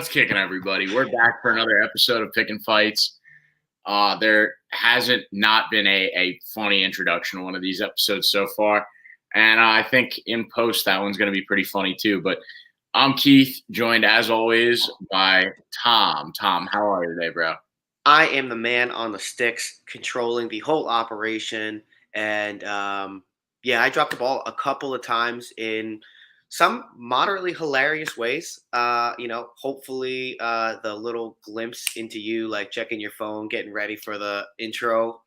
What's kicking, everybody? We're back for another episode of Pickin Fights. There hasn't not been a funny introduction to one of these episodes so far, and I think in post that one's going to be pretty funny too. But I'm Keith, joined as always by Tom. Tom, how are you today, bro? I am the man on the sticks, controlling the whole operation, and I dropped the ball a couple of times in some moderately hilarious ways. Hopefully the little glimpse into you, like checking your phone, getting ready for the intro,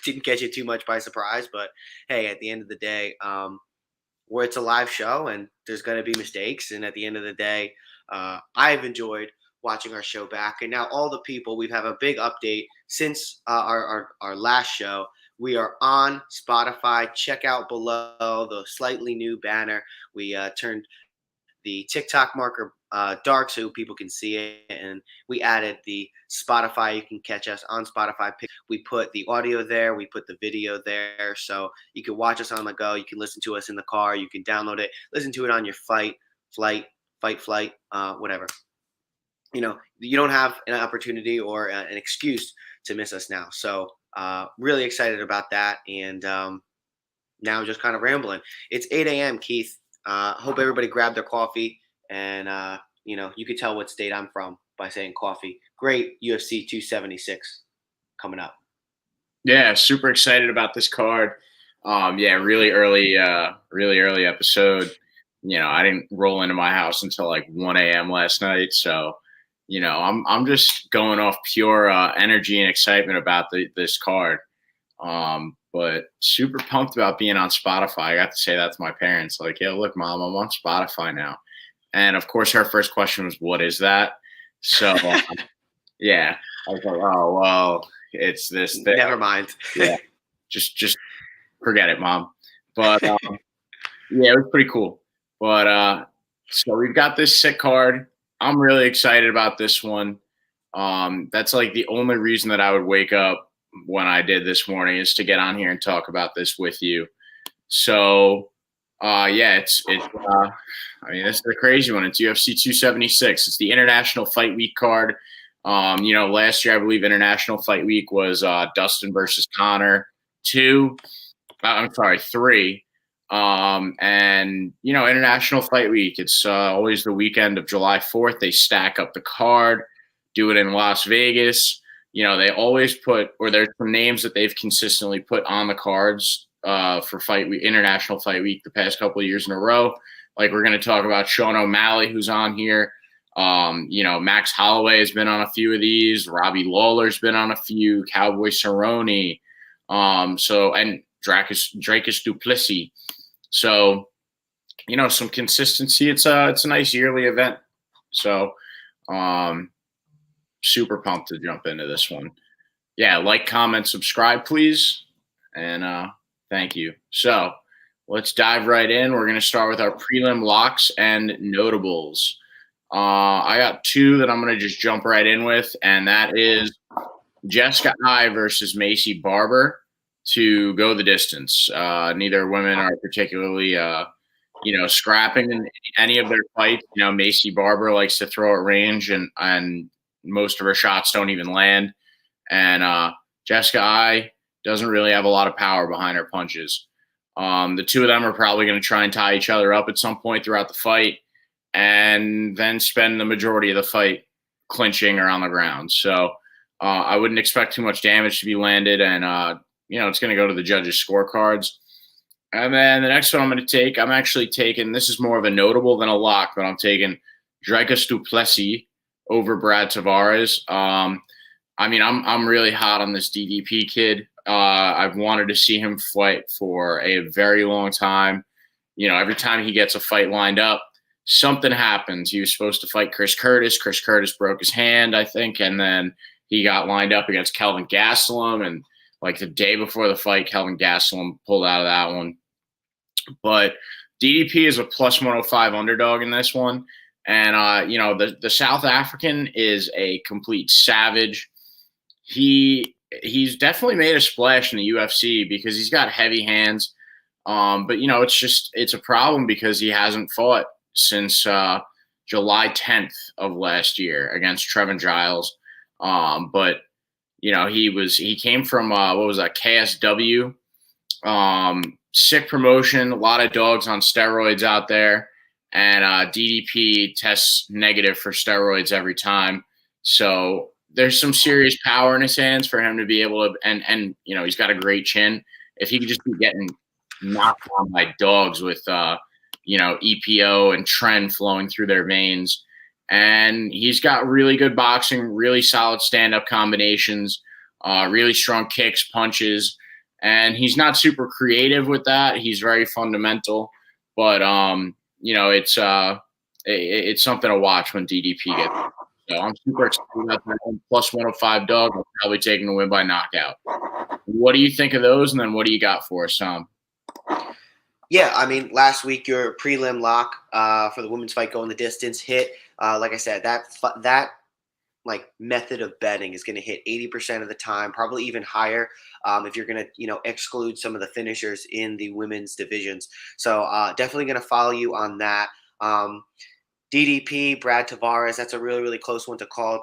didn't catch you too much by surprise. But hey, at the end of the day, where it's a live show and there's going to be mistakes, and at the end of the day, I've enjoyed watching our show back. And now all the people, we've have a big update since our last show. We are on Spotify. Check out below the slightly new banner. We turned the TikTok marker dark so people can see it, and we added the Spotify. You can catch us on Spotify. We put the audio there. We put the video there, so you can watch us on the go. You can listen to us in the car. You can download it, listen to it on your flight, whatever. You don't have an opportunity or an excuse to miss us now. So really excited about that. And now just kind of rambling. It's 8 a.m., Keith. Hope everybody grabbed their coffee. And, you can tell what state I'm from by saying coffee. Great UFC 276 coming up. Yeah, super excited about this card. Really early episode. I didn't roll into my house until like 1 a.m. last night. So, I'm just going off pure energy and excitement about this card. But super pumped about being on Spotify. I got to say that to my parents, like, "Yo, look, Mom, I'm on Spotify now." And of course, her first question was, "What is that?" So, yeah, I was like, "Oh, well, it's this thing." Never mind. Yeah, just forget it, Mom. But it was pretty cool. But so we've got this sick card. I'm really excited about this one. That's like the only reason that I would wake up when I did this morning is to get on here and talk about this with you. So, this is a crazy one. It's UFC 276. It's the International Fight Week card. Last year, I believe International Fight Week was Dustin versus Conor 3. International Fight Week, it's always the weekend of July 4th. They stack up the card, do it in Las Vegas. They always there's some names that they've consistently put on the cards for Fight Week, International Fight Week the past couple of years in a row. Like, we're going to talk about Sean O'Malley, who's on here. Max Holloway has been on a few of these. Robbie Lawler's been on a few. Cowboy Cerrone. And Dracus Duplessis. So, some consistency. It's a nice yearly event. So, super pumped to jump into this one. Yeah, like, comment, subscribe, please. And thank you. So, let's dive right in. We're going to start with our prelim locks and notables. I got two that I'm going to just jump right in with, and that is Jessica Eye versus Macy Barber to go the distance. Neither women are particularly, scrapping in any of their fights. Macy Barber likes to throw at range, and most of her shots don't even land. And Jessica Eye doesn't really have a lot of power behind her punches. The two of them are probably going to try and tie each other up at some point throughout the fight, and then spend the majority of the fight clinching or on the ground. So I wouldn't expect too much damage to be landed, and it's going to go to the judges' scorecards. And then the next one I'm going to take, I'm actually taking, this is more of a notable than a lock, but I'm taking Dracus Duplessis over Brad Tavares. I'm really hot on this DDP kid. I've wanted to see him fight for a very long time. Every time he gets a fight lined up, something happens. He was supposed to fight Chris Curtis. Chris Curtis broke his hand, I think, and then he got lined up against Kelvin Gastelum, and like the day before the fight, Kelvin Gastelum pulled out of that one. But DDP is a plus 105 underdog in this one. And, the South African is a complete savage. He's definitely made a splash in the UFC because he's got heavy hands. But, it's a problem because he hasn't fought since July 10th of last year against Trevin Giles. But he came from what was that, KSW? Sick promotion, a lot of dogs on steroids out there, and DDP tests negative for steroids every time. So there's some serious power in his hands for him to be able to, and he's got a great chin. If he could just be getting knocked down by dogs with EPO and Tren flowing through their veins. And he's got really good boxing, really solid stand-up combinations, really strong kicks, punches. And he's not super creative with that. He's very fundamental. But, it's something to watch when DDP gets there. So I'm super excited about that. Plus 105 dog. I'm probably taking the win by knockout. What do you think of those? And then what do you got for us, Tom? Yeah, I mean, last week your prelim lock for the women's fight going the distance hit. Like I said, that like method of betting is going to hit 80% of the time, probably even higher if you're going to exclude some of the finishers in the women's divisions. So definitely going to follow you on that. DDP, Brad Tavares, that's a really, really close one to call.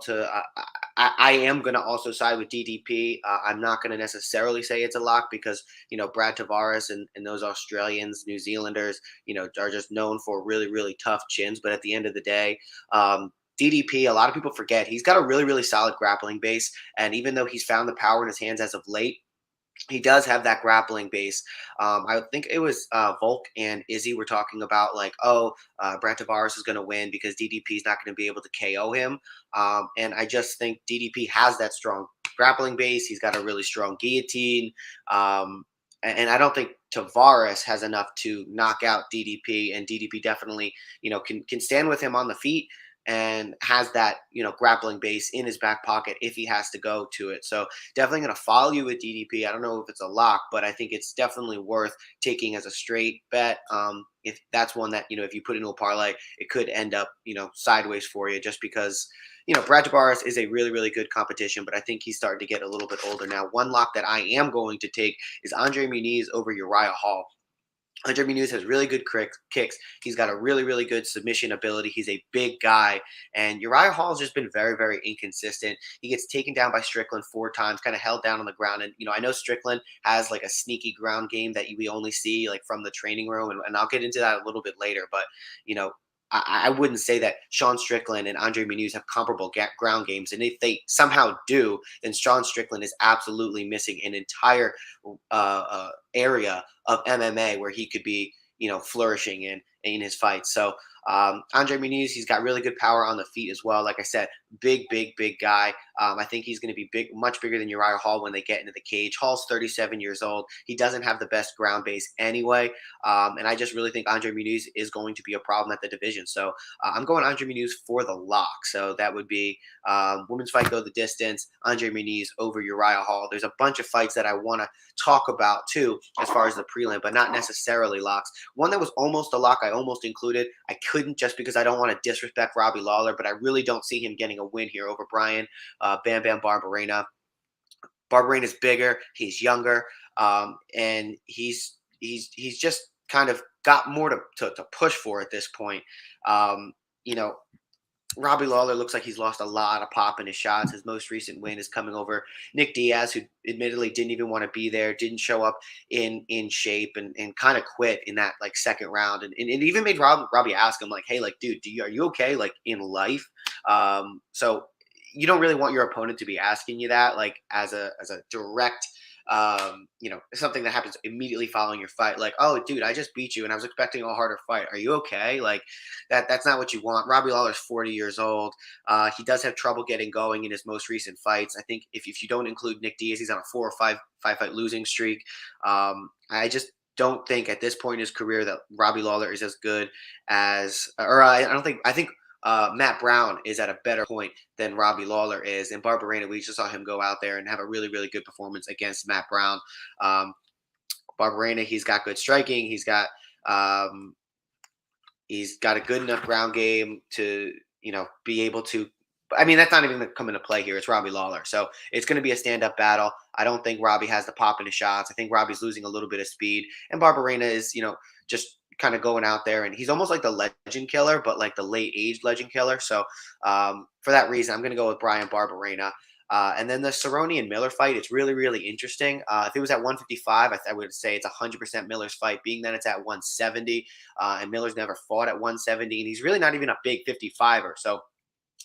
I am going to also side with DDP. I'm not going to necessarily say it's a lock because, Brad Tavares and those Australians, New Zealanders, are just known for really, really tough chins. But at the end of the day, DDP, a lot of people forget, he's got a really, really solid grappling base. And even though he's found the power in his hands as of late, he does have that grappling base. I think it was Volk and Izzy were talking about Brad Tavares is going to win because DDP is not going to be able to KO him. And I just think DDP has that strong grappling base. He's got a really strong guillotine. And I don't think Tavares has enough to knock out DDP. And DDP definitely, can stand with him on the feet and has that, grappling base in his back pocket if he has to go to it. So definitely going to follow you with DDP. I don't know if it's a lock, but I think it's definitely worth taking as a straight bet. If that's one that, if you put into a parlay, it could end up, sideways for you just because, Brad Tavares is a really, really good competition, but I think he's starting to get a little bit older now. One lock that I am going to take is Andre Muniz over Uriah Hall. Andre Munhoz has really good kicks. He's got a really, really good submission ability. He's a big guy. And Uriah Hall has just been very, very inconsistent. He gets taken down by Strickland 4 times, kind of held down on the ground. And, I know Strickland has like a sneaky ground game that we only see like from the training room. And I'll get into that a little bit later. But, I wouldn't say that Sean Strickland and Andre Muniz have comparable ground games. And if they somehow do, then Sean Strickland is absolutely missing an entire area of MMA where he could be, flourishing in his fights. So Andre Muniz, he's got really good power on the feet as well. Like I said, big guy. I think he's going to be much bigger than Uriah Hall when they get into the cage. Hall's 37 years old. He doesn't have the best ground base anyway. And I just really think Andre Muniz is going to be a problem at the division. So I'm going Andre Muniz for the lock. So that would be women's fight go the distance, Andre Muniz over Uriah Hall. There's a bunch of fights that I want to talk about too as far as the prelim, but not necessarily locks. One that was almost a lock I almost included. I couldn't just because I don't want to disrespect Robbie Lawler, but I really don't see him getting a win here over Brian Bam Bam Barbarena. Barbarena's bigger, he's younger, and he's just kind of got more to push for at this point. Robbie Lawler looks like he's lost a lot of pop in his shots. His most recent win is coming over Nick Diaz, who admittedly didn't even want to be there, didn't show up in shape, and kind of quit in that like second round. And it even made Robbie ask him like, "Hey, like, dude, are you okay like in life?" So you don't really want your opponent to be asking you that like as a direct something that happens immediately following your fight. Like, "Oh, dude, I just beat you and I was expecting a harder fight. Are you okay?" Like that's not what you want. Robbie Lawler's 40 years old. He does have trouble getting going in his most recent fights. I think if you don't include Nick Diaz, he's on a 4 or 5 fight losing streak. I just don't think at this point in his career that Robbie Lawler is as good as, I think Matt Brown is at a better point than Robbie Lawler is. And Barbarena, we just saw him go out there and have a really, really good performance against Matt Brown. Barbarena, he's got good striking. He's got a good enough ground game to, be able to. I mean, that's not even going to come into play here. It's Robbie Lawler. So it's going to be a stand-up battle. I don't think Robbie has the pop in his shots. I think Robbie's losing a little bit of speed. And Barbarena is, just kind of going out there, and he's almost like the legend killer, but like the late age legend killer. So for that reason, I'm going to go with Brian Barbarena. And then the Cerrone and Miller fight, it's really, really interesting. If it was at 155, I would say it's 100% Miller's fight, being that it's at 170, and Miller's never fought at 170, and he's really not even a big 55er. So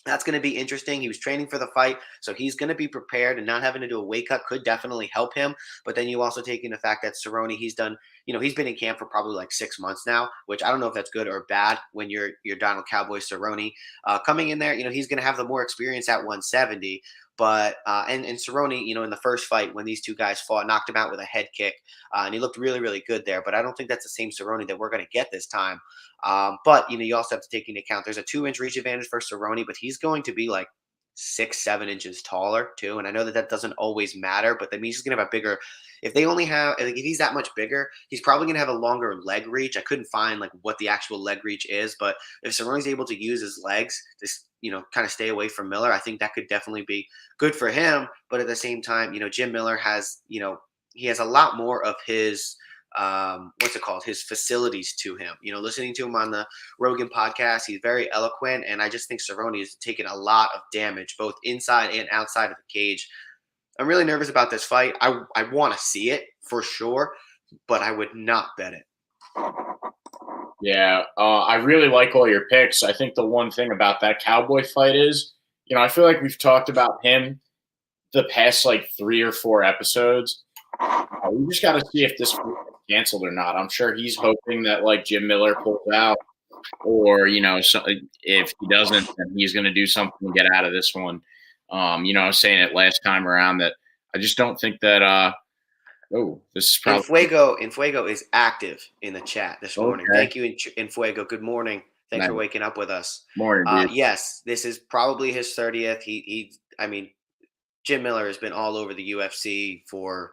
that's going to be interesting. He was training for the fight, so he's going to be prepared, and not having to do a weight cut could definitely help him. But then you also take in the fact that Cerrone, he's done, he's been in camp for probably like 6 months now, which I don't know if that's good or bad when you're Donald Cowboy Cerrone. Coming in there, he's going to have the more experience at 170. But and Cerrone, in the first fight when these two guys fought, knocked him out with a head kick, and he looked really, really good there. But I don't think that's the same Cerrone that we're going to get this time. But you also have to take into account there's a 2-inch reach advantage for Cerrone, but he's going to be like 6-7 inches taller too. And I know that doesn't always matter, but that means he's going to have a bigger. If they only have, like, if he's that much bigger, he's probably going to have a longer leg reach. I couldn't find like what the actual leg reach is, but if Cerrone's able to use his legs to, kind of stay away from Miller, I think that could definitely be good for him. But at the same time, Jim Miller has, he has a lot more of his, his facilities to him. Listening to him on the Rogan podcast, he's very eloquent, and I just think Cerrone has taken a lot of damage, both inside and outside of the cage. I'm really nervous about this fight. I want to see it for sure, but I would not bet it. Yeah, I really like all your picks. I think the one thing about that Cowboy fight is, I feel like we've talked about him the past like 3 or 4 episodes. We just got to see if this fight gets canceled or not. I'm sure he's hoping that like Jim Miller pulls out, or if he doesn't, then he's going to do something to get out of this one. I was saying it last time around that I just don't think that. This is probably Infuego is active in the chat this morning. Okay. Thank you, Infuego. Good morning. Thanks for waking up with us. Morning, dude. Yes, this is probably his 30th. Jim Miller has been all over the UFC for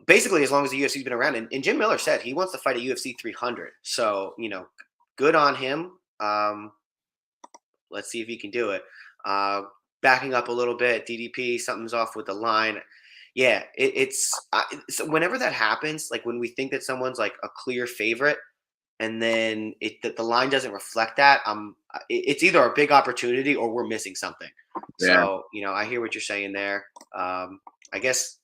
basically as long as the UFC's been around. And Jim Miller said he wants to fight at UFC 300. So, good on him. Let's see if he can do it. Backing up a little bit, DDP, something's off with the line. Yeah, so whenever that happens, like when we think that someone's like a clear favorite, and then the line doesn't reflect that, it's either a big opportunity or we're missing something. Yeah. So I hear what you're saying there. I guess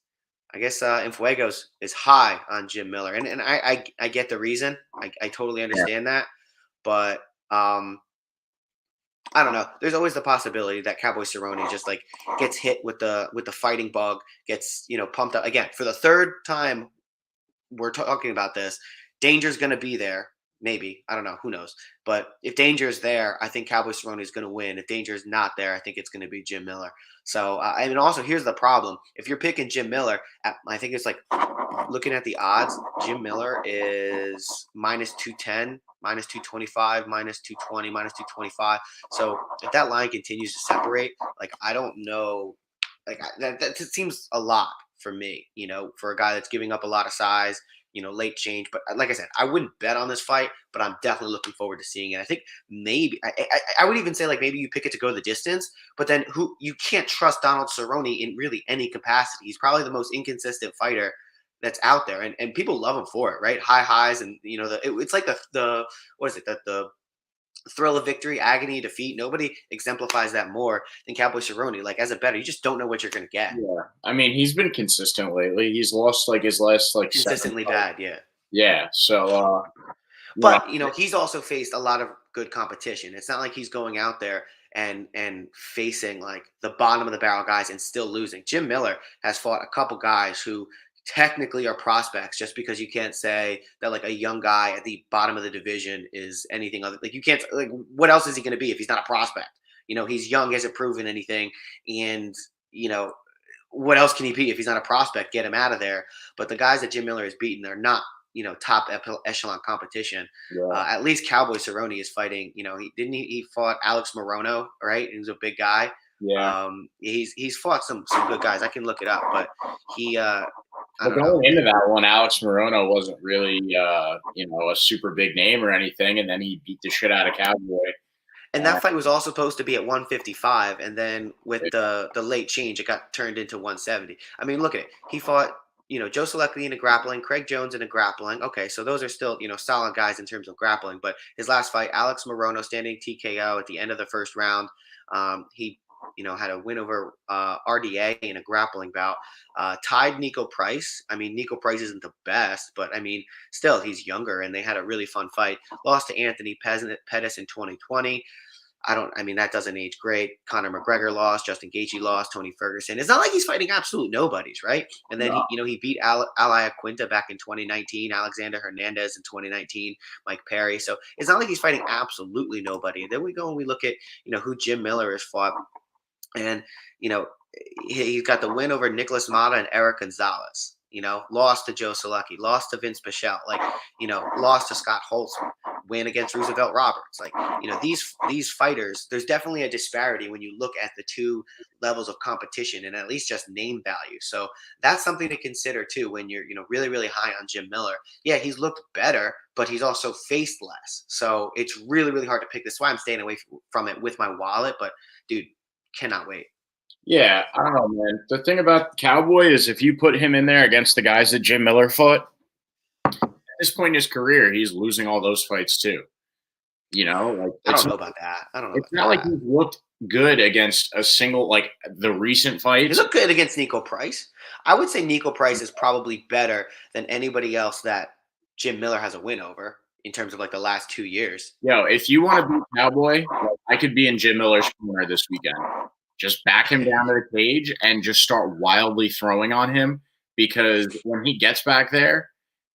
Infuegos is high on Jim Miller, and I get the reason. I totally understand that, but I don't know. There's always the possibility that Cowboy Cerrone just like gets hit with the fighting bug, gets pumped up again for the 3rd time. We're talking about this. Danger's going to be there. Maybe, I don't know. Who knows? But if Danger is there, I think Cowboy Cerrone is going to win. If Danger is not there, I think it's going to be Jim Miller. So, and also here's the problem: if you're picking Jim Miller, I think it's like looking at the odds. Jim Miller is -210, -225, -220, -225. So if that line continues to separate, like I don't know, like that seems a lot for me. For a guy that's giving up a lot of size. Late change. But like I said, I wouldn't bet on this fight, but I'm definitely looking forward to seeing it. I think maybe I would even say like maybe you pick it to go the distance, but then you can't trust Donald Cerrone in really any capacity. He's probably the most inconsistent fighter that's out there, and people love him for it, right? High highs, and it's like the what is it, the thrill of victory, agony, defeat. Nobody exemplifies that more than Cowboy Cerrone. Like as a bettor, you just don't know what you're going to get. Yeah, he's been consistent lately. He's lost like his last like consistently bad. Yeah. Yeah. So, but he's also faced a lot of good competition. It's not like he's going out there and facing like the bottom of the barrel guys and still losing. Jim Miller has fought a couple guys who technically are prospects, just because you can't say that like a young guy at the bottom of the division is anything other. Like you can't, like, what else is he going to be if he's not a prospect? He's young, hasn't proven anything, and what else can he be if he's not a prospect? Get him out of there. But the guys that Jim Miller has beaten, they're not top echelon competition. Yeah. At least Cowboy Cerrone is fighting. He fought Alex Morono, right? He was a big guy. Yeah. He's fought some good guys. I can look it up, but he. But going into that one, Alex Morono wasn't really, a super big name or anything, and then he beat the shit out of Cowboy. And that fight was all supposed to be at 155, and then with the late change, it got turned into 170. Look at it. He fought Joe Solecki in a grappling, Craig Jones in a grappling. Okay, so those are still, solid guys in terms of grappling. But his last fight, Alex Morono, standing TKO at the end of the first round. He, had a win over RDA in a grappling bout. Tied Nico Price. I mean, Nico Price isn't the best, but I mean, still, he's younger, and they had a really fun fight. Lost to Anthony Pettis in 2020. That doesn't age great. Conor McGregor lost, Justin Gaethje lost, Tony Ferguson. It's not like he's fighting absolute nobodies, right? And then he beat Alia Quinta back in 2019, Alexander Hernandez in 2019, Mike Perry. So it's not like he's fighting absolutely nobody. And then we go and we look at, who Jim Miller has fought. And, he's got the win over Nicholas Mata and Eric Gonzalez. Lost to Joe Solecki, lost to Vince Pichel, lost to Scott Holtzman, win against Roosevelt Roberts. These fighters, there's definitely a disparity when you look at the two levels of competition and at least just name value. So that's something to consider too when you're, really, really high on Jim Miller. Yeah, he's looked better, but he's also faced less. So it's really, really hard to pick. That's why I'm staying away from it with my wallet. But dude, cannot wait. Yeah, I don't know, man. The thing about Cowboy is if you put him in there against the guys that Jim Miller fought, at this point in his career, he's losing all those fights too. I don't know about that. It's not like he's looked good against a single, the recent fights. He looked good against Nico Price. I would say Nico Price is probably better than anybody else that Jim Miller has a win over in terms of the last 2 years. If you want to beat Cowboy, I could be in Jim Miller's corner this weekend. Just back him down to the cage and just start wildly throwing on him, because when he gets back there,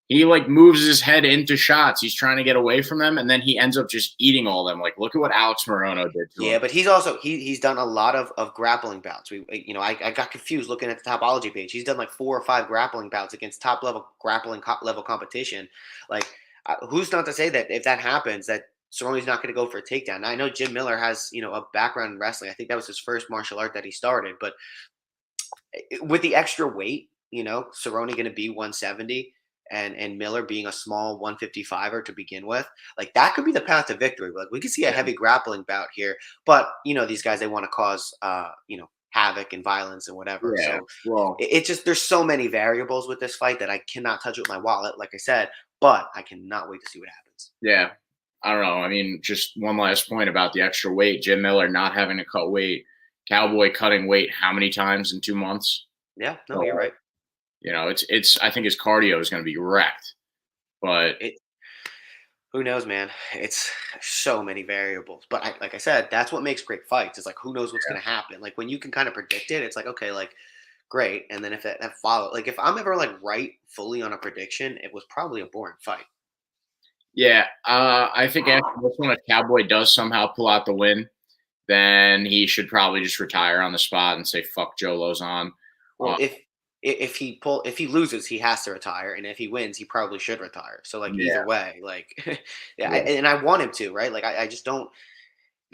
he moves his head into shots. He's trying to get away from them, and then he ends up just eating all of them. Look at what Alex Morono did to him. Yeah, but he's also he's done a lot of grappling bouts. I got confused looking at the Topology page. He's done 4 or 5 grappling bouts against top level grappling level competition. Who's not to say that if that happens that Cerrone's not going to go for a takedown. Now, I know Jim Miller has, a background in wrestling. I think that was his first martial art that he started. But with the extra weight, Cerrone going to be 170 and Miller being a small 155er to begin with, that could be the path to victory. We could see a heavy grappling bout here. But, these guys, they want to cause, havoc and violence and whatever. Yeah, so it's just there's so many variables with this fight that I cannot touch with my wallet, like I said. But I cannot wait to see what happens. Yeah. I don't know. Just one last point about the extra weight. Jim Miller not having to cut weight. Cowboy cutting weight how many times in 2 months? Yeah, no, you're right. It's. I think his cardio is going to be wrecked. But who knows, man? It's so many variables. But like I said, that's what makes great fights. It's who knows what's going to happen. When you can kind of predict it, it's okay, great. And then if that follow, if I'm ever right fully on a prediction, it was probably a boring fight. Yeah, I think after this one, if Cowboy does somehow pull out the win, then he should probably just retire on the spot and say "fuck Joe Lozon." Well, if he loses, he has to retire, and if he wins, he probably should retire. So either way, and I want him to, right? I just don't.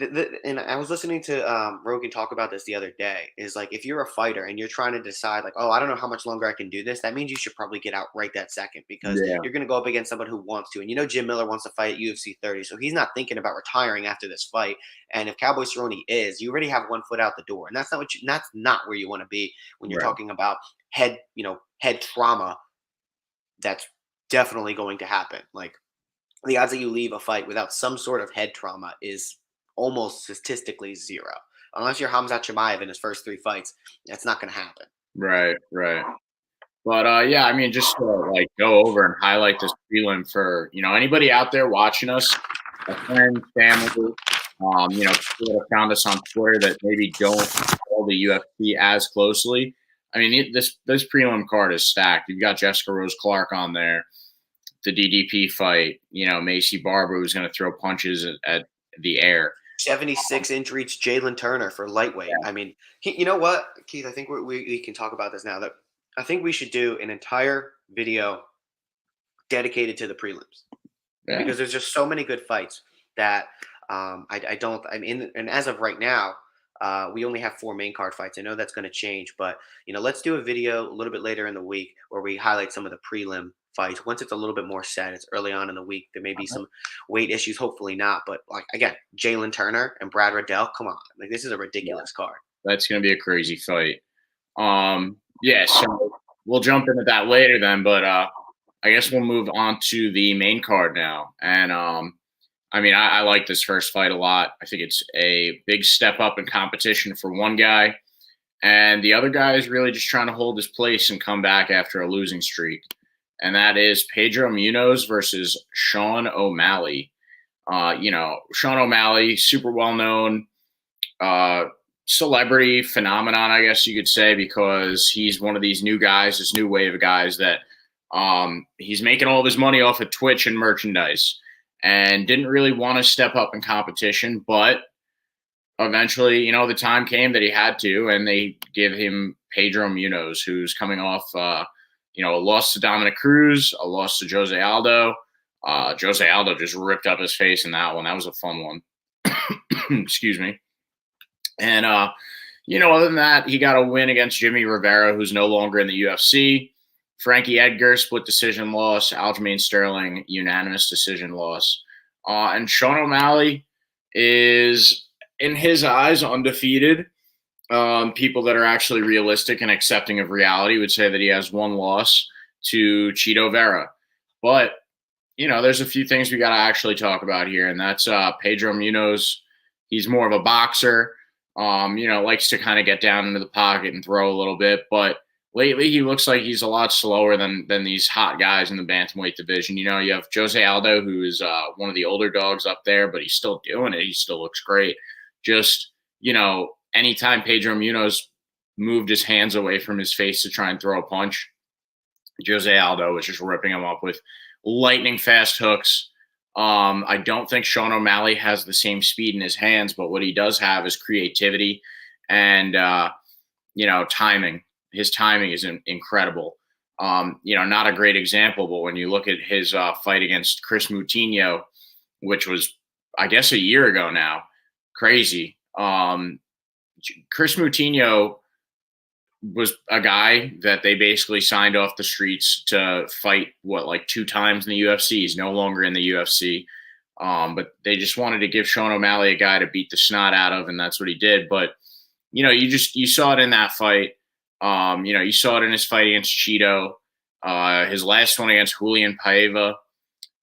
And I was listening to Rogan talk about this the other day. Is if you're a fighter and you're trying to decide, I don't know how much longer I can do this. That means you should probably get out right that second, because you're going to go up against someone who wants to. And Jim Miller wants to fight at UFC 30, so he's not thinking about retiring after this fight. And if Cowboy Cerrone is, you already have one foot out the door, and that's not where you want to be when you're talking about head trauma. That's definitely going to happen. The odds that you leave a fight without some sort of head trauma is almost statistically 0, unless you're Hamzat Chimaev in his first 3 fights. That's not going to happen. Right. But just to go over and highlight this prelim for anybody out there watching us, a friend, family, people that have found us on Twitter that maybe don't follow the UFC as closely. This prelim card is stacked. You've got Jessica Rose Clark on there, the DDP fight. Macy Barber, who's going to throw punches at the air. 76-inch reach Jalen Turner for lightweight. Yeah. You know what, Keith? I think we can talk about this now. That I think we should do an entire video dedicated to the prelims, because there's just so many good fights that and as of right now, we only have 4 main card fights. I know that's going to change, but let's do a video a little bit later in the week where we highlight some of the prelim fights. Once it's a little bit more set, it's early on in the week. There may be some weight issues, hopefully not. But again, Jalen Turner and Brad Riddell, come on, this is a ridiculous card. That's going to be a crazy fight. So we'll jump into that later then. But I guess we'll move on to the main card now. And I mean, I like this first fight a lot. I think it's a big step up in competition for one guy. And the other guy is really just trying to hold his place and come back after a losing streak. And that is Pedro Munhoz versus Sean O'Malley. Sean O'Malley, super well known celebrity phenomenon, I guess you could say, because he's one of these new guys, this new wave of guys that he's making all of his money off of Twitch and merchandise and didn't really want to step up in competition, but eventually, the time came that he had to, and they give him Pedro Munhoz, who's coming off, a loss to Dominic Cruz, a loss to Jose Aldo. Jose Aldo just ripped up his face in that one. That was a fun one. Excuse me. And, other than that, he got a win against Jimmy Rivera, who's no longer in the UFC. Frankie Edgar, split decision loss. Aljamain Sterling, unanimous decision loss. And Sean O'Malley is, in his eyes, undefeated. People that are actually realistic and accepting of reality would say that he has one loss to Chito Vera. But, there's a few things we got to actually talk about here, and that's Pedro Munhoz. He's more of a boxer, likes to kind of get down into the pocket and throw a little bit. But lately he looks like he's a lot slower than these hot guys in the bantamweight division. You have Jose Aldo, who is one of the older dogs up there, but he's still doing it. He still looks great. Just, anytime Pedro Munhoz moved his hands away from his face to try and throw a punch, Jose Aldo was just ripping him up with lightning fast hooks. I don't think Sean O'Malley has the same speed in his hands, but what he does have is creativity and, timing. His timing is incredible. Not a great example, but when you look at his fight against Chris Moutinho, which was, I guess, a year ago now, crazy. Chris Moutinho was a guy that they basically signed off the streets to fight, 2 times in the UFC. He's no longer in the UFC. But they just wanted to give Sean O'Malley a guy to beat the snot out of, and that's what he did. But, you saw it in that fight. You saw it in his fight against Chito, his last one against Julian Paiva.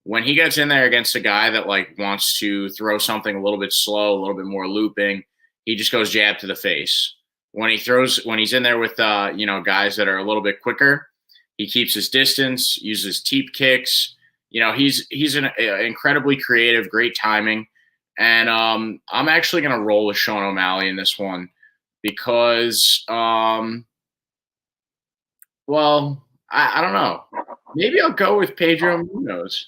When he gets in there against a guy that wants to throw something a little bit slow, a little bit more looping, he just goes jab to the face. When he's in there with guys that are a little bit quicker, he keeps his distance, uses teep kicks. He's an incredibly creative, great timing, and I'm actually going to roll with Sean O'Malley in this one because, I don't know. Maybe I'll go with Pedro Munhoz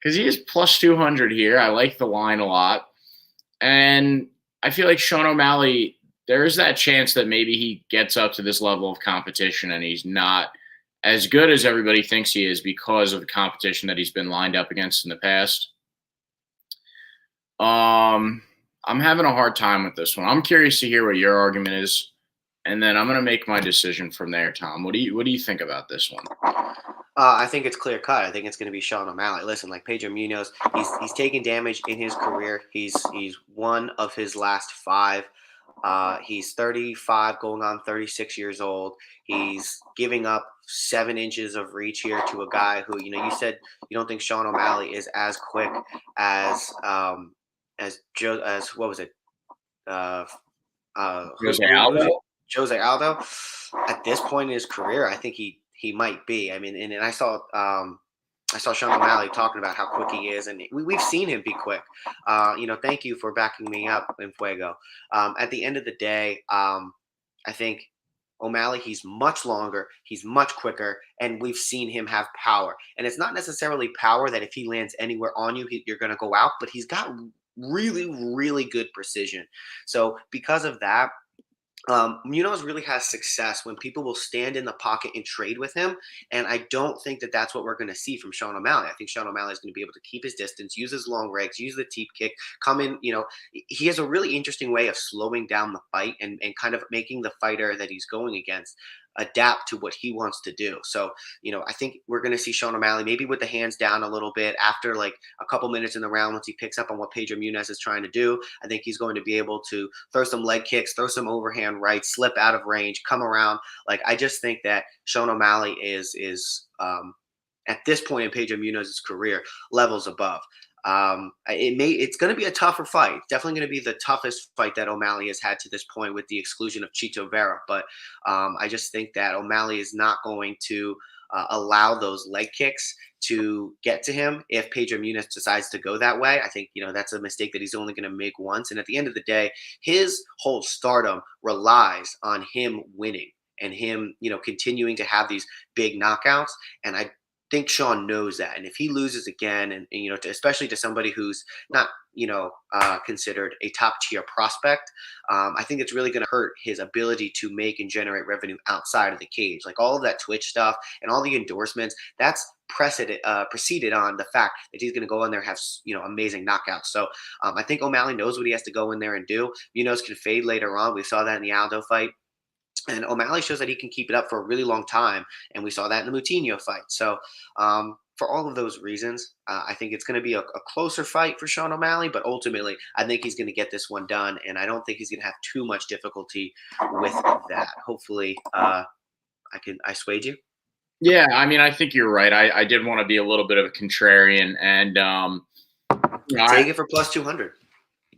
because he is plus 200 here. I like the line a lot, and I feel like Sean O'Malley, there is that chance that maybe he gets up to this level of competition and he's not as good as everybody thinks he is because of the competition that he's been lined up against in the past. I'm having a hard time with this one. I'm curious to hear what your argument is, and then I'm going to make my decision from there. Tom, what do you think about this one? I think it's clear cut. I think it's going to be Sean O'Malley. Listen, Pedro Munhoz, he's taken damage in his career. He's one of his last 5. He's 35, going on 36 years old. He's giving up 7 inches of reach here to a guy who, you said you don't think Sean O'Malley is as quick as what was it? Jose Aldo. Jose Aldo. At this point in his career, I think he might be. I mean, and I saw Sean O'Malley talking about how quick he is, and we've seen him be quick. Thank you for backing me up in Fuego. At the end of the day, I think O'Malley, he's much longer, he's much quicker, and we've seen him have power. And it's not necessarily power that if he lands anywhere on you, you're going to go out, but he's got really, really good precision. So because of that, Munhoz really has success when people will stand in the pocket and trade with him, and I don't think that that's what we're going to see from Sean O'Malley. I think Sean O'Malley is going to be able to keep his distance, use his long legs, use the teep kick, come in. He has a really interesting way of slowing down the fight and kind of making the fighter that he's going against adapt to what he wants to do. So, I think we're going to see Sean O'Malley maybe with the hands down a little bit after like a couple minutes in the round. Once he picks up on what Pedro Munhoz is trying to do, I think he's going to be able to throw some leg kicks, throw some overhand rights, slip out of range, come around. Like, I just think that Sean O'Malley is at this point in Pedro Munhoz's career, levels above. It's going to be a tougher fight. Definitely going to be the toughest fight that O'Malley has had to this point, with the exclusion of Chito Vera. But I just think that O'Malley is not going to allow those leg kicks to get to him if Pedro Munhoz decides to go that way. I think, that's a mistake that he's only going to make once. And at the end of the day, his whole stardom relies on him winning and him, continuing to have these big knockouts. And I think Sean knows that. And if he loses again, and especially to somebody who's not, considered a top tier prospect, I think it's really going to hurt his ability to make and generate revenue outside of the cage. Like, all of that Twitch stuff and all the endorsements, that's preceded on the fact that he's going to go in there and have, amazing knockouts. So I think O'Malley knows what he has to go in there and do. Munhoz can fade later on. We saw that in the Aldo fight. And O'Malley shows that he can keep it up for a really long time. And we saw that in the Moutinho fight. So for all of those reasons, I think it's going to be a closer fight for Sean O'Malley. But ultimately, I think he's going to get this one done. And I don't think he's going to have too much difficulty with that. Hopefully, I swayed you. Yeah, I mean, I think you're right. I did want to be a little bit of a contrarian. And take it for plus 200.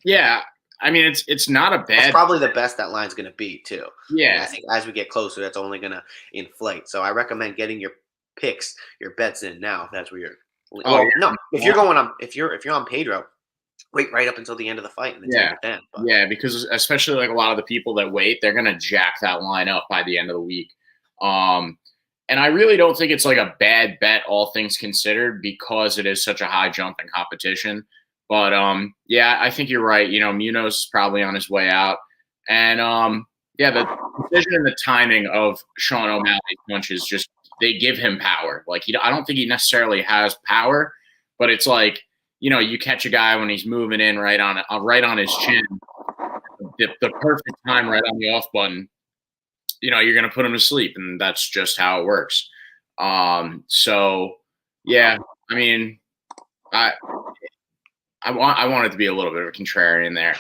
Yeah. I mean, it's not a bad. That's probably the best that line's going to be too. Yeah, and I think as we get closer, that's only going to inflate. So I recommend getting your picks, your bets in now. If that's where you're. No, if you're going on, if you're on Pedro, wait right up until the end of the fight and then take it then. But. Yeah, because especially like a lot of the people that wait, they're going to jack that line up by the end of the week. And I really don't think it's like a bad bet, all things considered, because it is such a high jumping competition. But, yeah, I think you're right. Munhoz is probably on his way out. And, the decision and the timing of Sean O'Malley's punches, just they give him power. Like, I don't think he necessarily has power, but it's like, you catch a guy when he's moving in right on his chin, the perfect time right on the off button, you're going to put him to sleep. And that's just how it works. So, yeah, I mean, I want it to be a little bit of a contrarian there.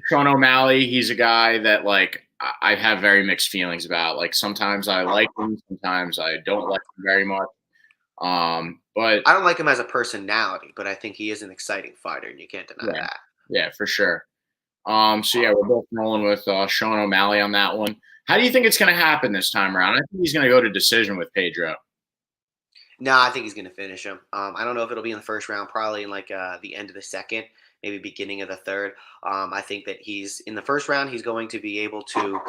Sean O'Malley, he's a guy that, like, I have very mixed feelings about. Like, sometimes I like him, sometimes I don't like him very much. But I don't like him as a personality, but I think he is an exciting fighter, and you can't deny that. Yeah, for sure. So yeah, we're both rolling with Sean O'Malley on that one. How do you think it's going to happen this time around? I think he's going to go to decision with Pedro. No, I think he's going to finish him. I don't know if it'll be in the first round, probably in like the end of the second, maybe beginning of the third. I think that he's in the first round. He's going to be able to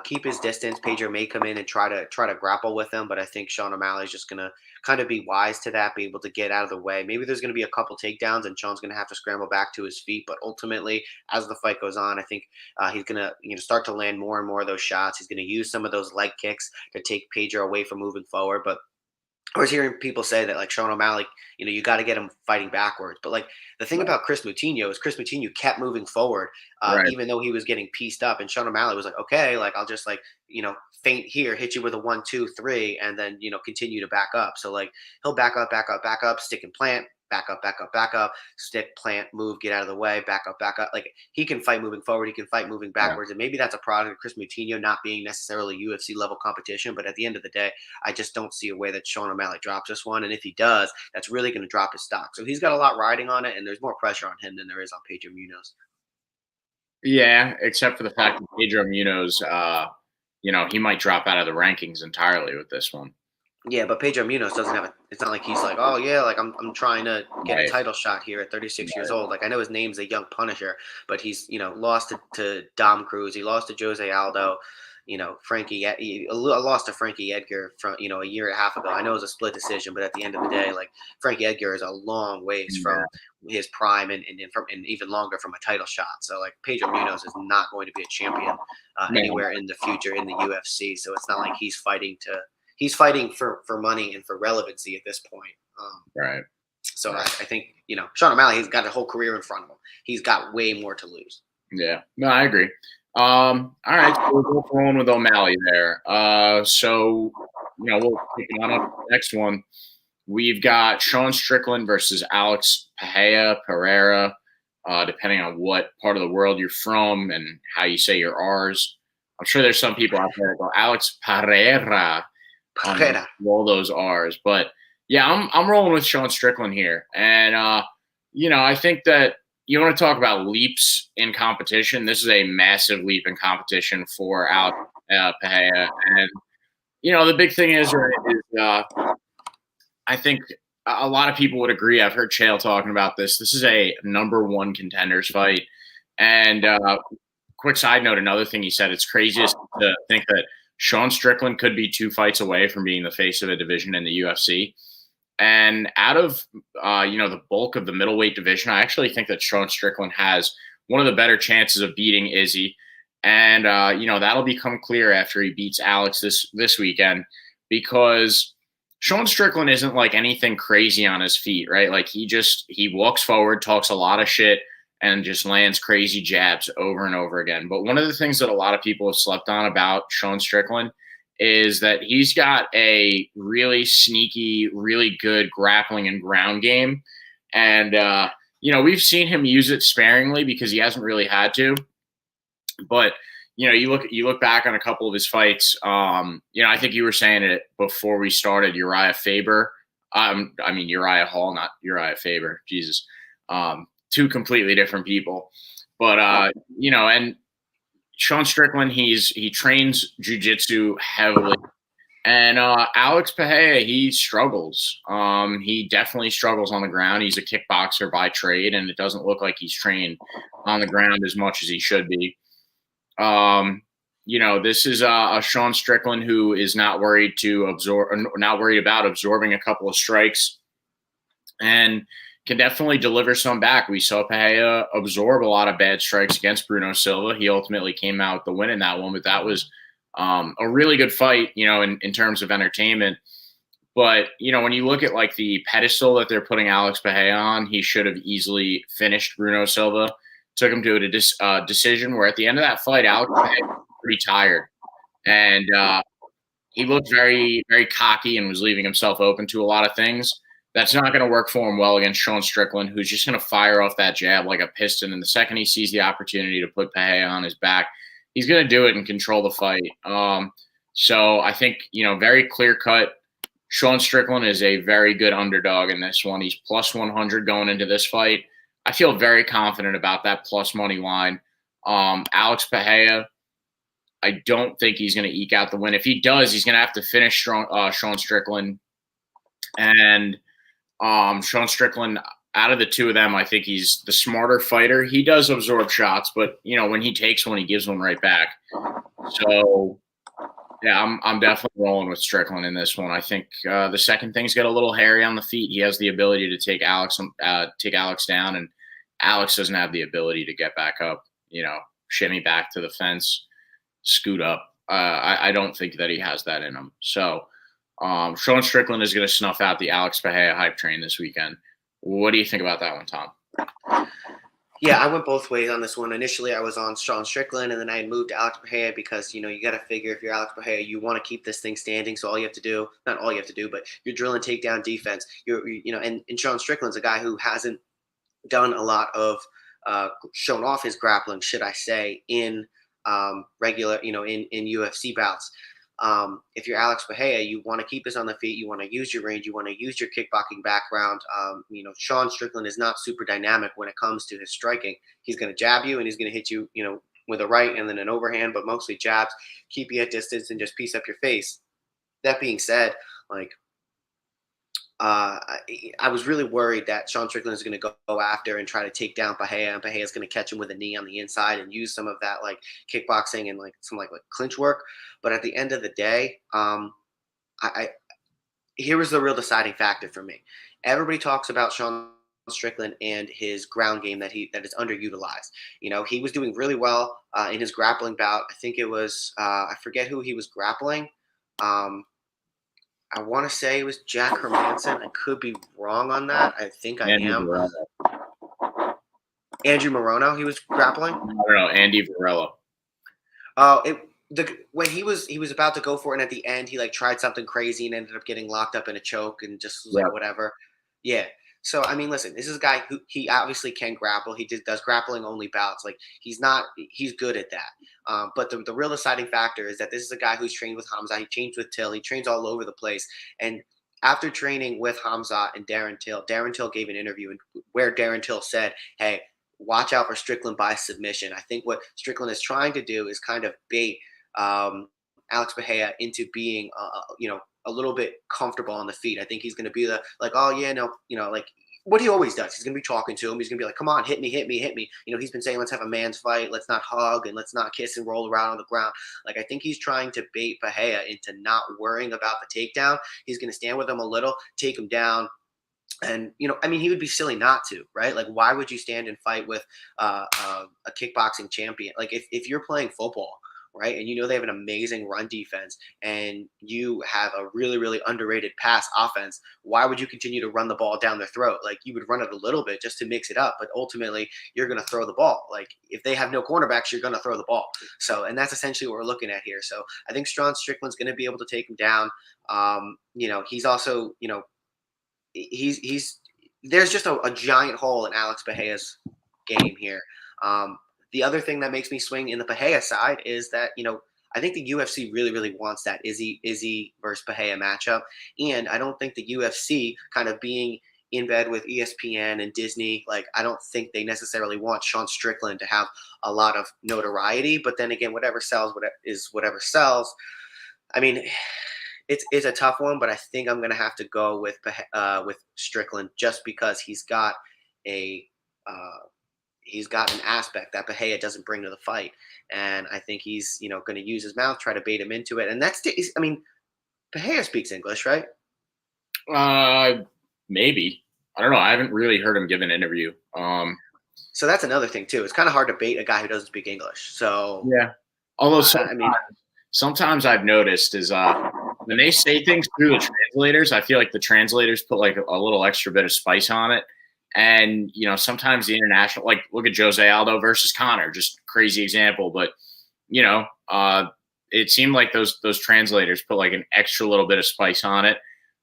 keep his distance. Pedro may come in and try to grapple with him, but I think Sean O'Malley is just going to kind of be wise to that, be able to get out of the way. Maybe there's going to be a couple takedowns, and Sean's going to have to scramble back to his feet. But ultimately, as the fight goes on, I think he's going to start to land more and more of those shots. He's going to use some of those leg kicks to take Pedro away from moving forward, but. I was hearing people say that, like, Sean O'Malley, you got to get him fighting backwards. But, like, the thing about Chris Moutinho is Chris Moutinho kept moving forward, even though he was getting pieced up. And Sean O'Malley was like, okay, like, I'll just, like, feint here, hit you with a 1, 2, 3, and then, continue to back up. So, like, he'll back up, stick and plant, back up, stick, plant, move, get out of the way, back up. Like, he can fight moving forward. He can fight moving backwards. And maybe that's a product of Chris Moutinho not being necessarily UFC level competition. But at the end of the day, I just don't see a way that Sean O'Malley drops this one. And if he does, that's really going to drop his stock. So he's got a lot riding on it, and there's more pressure on him than there is on Pedro Munhoz. Yeah, except for the fact that Pedro Munhoz, he might drop out of the rankings entirely with this one. Yeah, but Pedro Munhoz doesn't have it's not like he's like, oh yeah, like I'm trying to get a title shot here at 36 years old. Like, I know his name's a young Punisher, but he's lost to Dom Cruz, he lost to Jose Aldo, Frankie lost to Frankie Edgar from a year and a half ago. I know it was a split decision, but at the end of the day, like, Frankie Edgar is a long ways from his prime and even longer from a title shot. So, like, Pedro Munhoz is not going to be a champion anywhere in the future in the UFC. So it's not like he's fighting for money and for relevancy at this point. Right. So I think, Sean O'Malley, he's got a whole career in front of him. He's got way more to lose. Yeah. No, I agree. All right, so we're both rolling with O'Malley there. So we'll pick on up the next one. We've got Sean Strickland versus Alex Pereira, depending on what part of the world you're from and how you say your R's. I'm sure there's some people out there that go Alex Pereira on all those R's, but yeah, I'm rolling with Sean Strickland here, and I think that you want to talk about leaps in competition. This is a massive leap in competition for Alex Pereira, and the big thing is I think a lot of people would agree. I've heard Chael talking about this. This is a number one contenders fight. And quick side note, another thing he said, it's craziest to think that Sean Strickland could be 2 fights away from being the face of a division in the UFC. And out of, the bulk of the middleweight division, I actually think that Sean Strickland has one of the better chances of beating Izzy. And, that'll become clear after he beats Alex this weekend, because Sean Strickland isn't like anything crazy on his feet, right? Like he walks forward, talks a lot of shit, and just lands crazy jabs over and over again. But one of the things that a lot of people have slept on about Sean Strickland is that he's got a really sneaky, really good grappling and ground game. And, we've seen him use it sparingly because he hasn't really had to. But you look back on a couple of his fights. I think you were saying it before we started. Uriah Faber, Uriah Hall, not Uriah Faber. Jesus, 2 completely different people. But and Sean Strickland, he trains jiu-jitsu heavily, and Alex Pereira, he struggles. He definitely struggles on the ground. He's a kickboxer by trade, and it doesn't look like he's trained on the ground as much as he should be. This is a Sean Strickland who is not worried about absorbing a couple of strikes, and can definitely deliver some back. We saw Pereira absorb a lot of bad strikes against Bruno Silva. He ultimately came out with the win in that one, but that was a really good fight, in terms of entertainment. But, when you look at like the pedestal that they're putting Alex Pereira on, he should have easily finished Bruno Silva. Took him to a decision where at the end of that fight, Alex was pretty tired. And he looked very, very cocky and was leaving himself open to a lot of things. That's not going to work for him well against Sean Strickland, who's just going to fire off that jab like a piston. And the second he sees the opportunity to put Pereira on his back, he's going to do it and control the fight. So I think, very clear cut. Sean Strickland is a very good underdog in this one. He's plus 100 going into this fight. I feel very confident about that plus money line. Alex Pereira, I don't think he's going to eke out the win. If he does, he's going to have to finish Sean Strickland. And Sean Strickland, out of the 2 of them, I think he's the smarter fighter. He does absorb shots, but, when he takes one, he gives one right back. So, yeah, I'm definitely rolling with Strickland in this one. I think the second thing's got a little hairy on the feet. He has the ability to take Alex down, and Alex doesn't have the ability to get back up, shimmy back to the fence, scoot up. I don't think that he has that in him. So Sean Strickland is going to snuff out the Alex Pereira hype train this weekend. What do you think about that one, Tom? Yeah, I went both ways on this one. Initially, I was on Sean Strickland, and then I moved to Alex Pereira because, you got to figure if you're Alex Pereira, you want to keep this thing standing. So all you have to do, not all you have to do, but you're drilling takedown defense. And Sean Strickland's a guy who hasn't done a lot of shown off his grappling, should I say, in regular, in UFC bouts. If you're Alex Pereira, you want to keep this on the feet. You want to use your range. You want to use your kickboxing background. Sean Strickland is not super dynamic when it comes to his striking. He's going to jab you and he's going to hit you, with a right and then an overhand, but mostly jabs, keep you at distance and just piece up your face. That being said, I was really worried that Sean Strickland is going to go after and try to take down Pereira, and Pereira is going to catch him with a knee on the inside and use some of that kickboxing and some clinch work. But at the end of the day, here was the real deciding factor for me. Everybody talks about Sean Strickland and his ground game that is underutilized. He was doing really well in his grappling bout. I think it was I forget who he was grappling. I want to say it was Jack Hermanson. I could be wrong on that. I think I am. Andrew Morono, he was grappling? I don't know. Andy Varela. When he was about to go for it, and at the end he like tried something crazy and ended up getting locked up in a choke and just was like whatever. Yeah. So I mean, listen, this is a guy who he obviously can grapple. He does grappling only bouts. Like he's good at that. But the real deciding factor is that this is a guy who's trained with Hamza. He trains with Till. He trains all over the place. And after training with Hamza and Darren Till gave an interview where Darren Till said, "Hey, watch out for Strickland by submission." I think what Strickland is trying to do is kind of bait Alex Pereira into being, a little bit comfortable on the feet. I think he's going to be like, oh yeah, no, like what he always does. He's going to be talking to him. He's going to be like, come on, hit me, hit me, hit me. He's been saying, let's have a man's fight. Let's not hug and let's not kiss and roll around on the ground. Like, I think he's trying to bait Pereira into not worrying about the takedown. He's going to stand with him a little, take him down. And, he would be silly not to, right? Like, why would you stand and fight with a kickboxing champion? Like, if you're playing football, right, and they have an amazing run defense and you have a really, really underrated pass offense, why would you continue to run the ball down their throat? Like, you would run it a little bit just to mix it up, but ultimately you're going to throw the ball. Like, if they have no cornerbacks, you're going to throw the ball. So, and that's essentially what we're looking at here. So I think Sean Strickland's going to be able to take him down. He's also, he's there's just a giant hole in Alex Pereira's game here. The other thing that makes me swing in the Pereira side is that, I think the UFC really, really wants that Izzy versus Pereira matchup. And I don't think the UFC kind of being in bed with ESPN and Disney, like, I don't think they necessarily want Sean Strickland to have a lot of notoriety. But then again, whatever sells is whatever sells. I mean, it's a tough one, but I think I'm going to have to go with Strickland just because he's got an aspect that Pereira doesn't bring to the fight. And I think he's, going to use his mouth, try to bait him into it. And Pereira speaks English, right? Maybe. I don't know. I haven't really heard him give an interview. So that's another thing too. It's kind of hard to bait a guy who doesn't speak English. So yeah. Although sometimes I've noticed is when they say things through the translators, I feel like the translators put like a little extra bit of spice on it. And, sometimes the international, like, look at Jose Aldo versus Connor, just crazy example. But, it seemed like those translators put like an extra little bit of spice on it,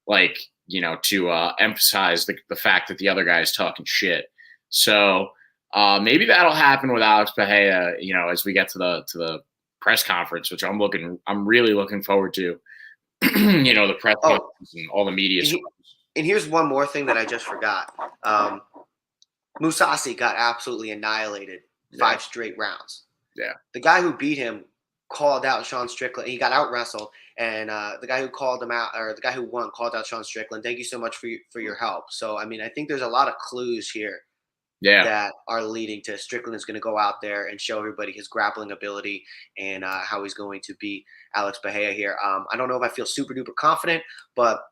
like, to emphasize the fact that the other guy is talking shit. So maybe that'll happen with Alex Pereira, as we get to the press conference, which I'm really looking forward to, the press conference and all the media stuff. And here's one more thing that I just forgot. Musasi got absolutely annihilated 5 straight rounds. Yeah. The guy who beat him called out Sean Strickland. He got out wrestled, and the guy who called him out, or the guy who won, called out Sean Strickland. Thank you so much for your help. So I think there's a lot of clues here. Yeah. That are leading to Strickland is going to go out there and show everybody his grappling ability and how he's going to beat Alex Pereira here. I don't know if I feel super duper confident, but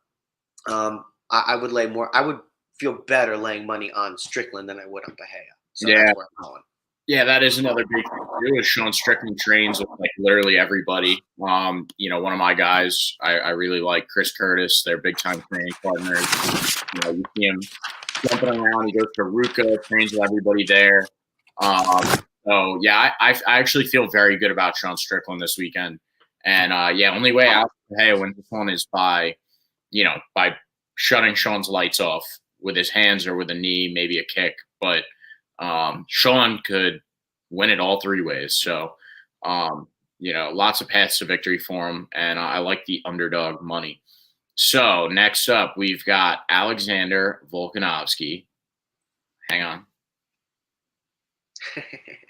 I would lay more. I would feel better laying money on Strickland than I would on Pereira. So that's where I'm going. Yeah, that is another big thing too. Is Sean Strickland trains with like literally everybody. One of my guys, I really like Chris Curtis. They're big time training partners. You see him jumping around. He goes to Ruka, trains with everybody there. So yeah, I actually feel very good about Sean Strickland this weekend. And only way out Pereira wins this one is by shutting Sean's lights off with his hands or with a knee, maybe a kick. But Sean could win it all 3 ways. So, lots of paths to victory for him. And I like the underdog money. So next up, we've got Alexander Volkanovski. Hang on.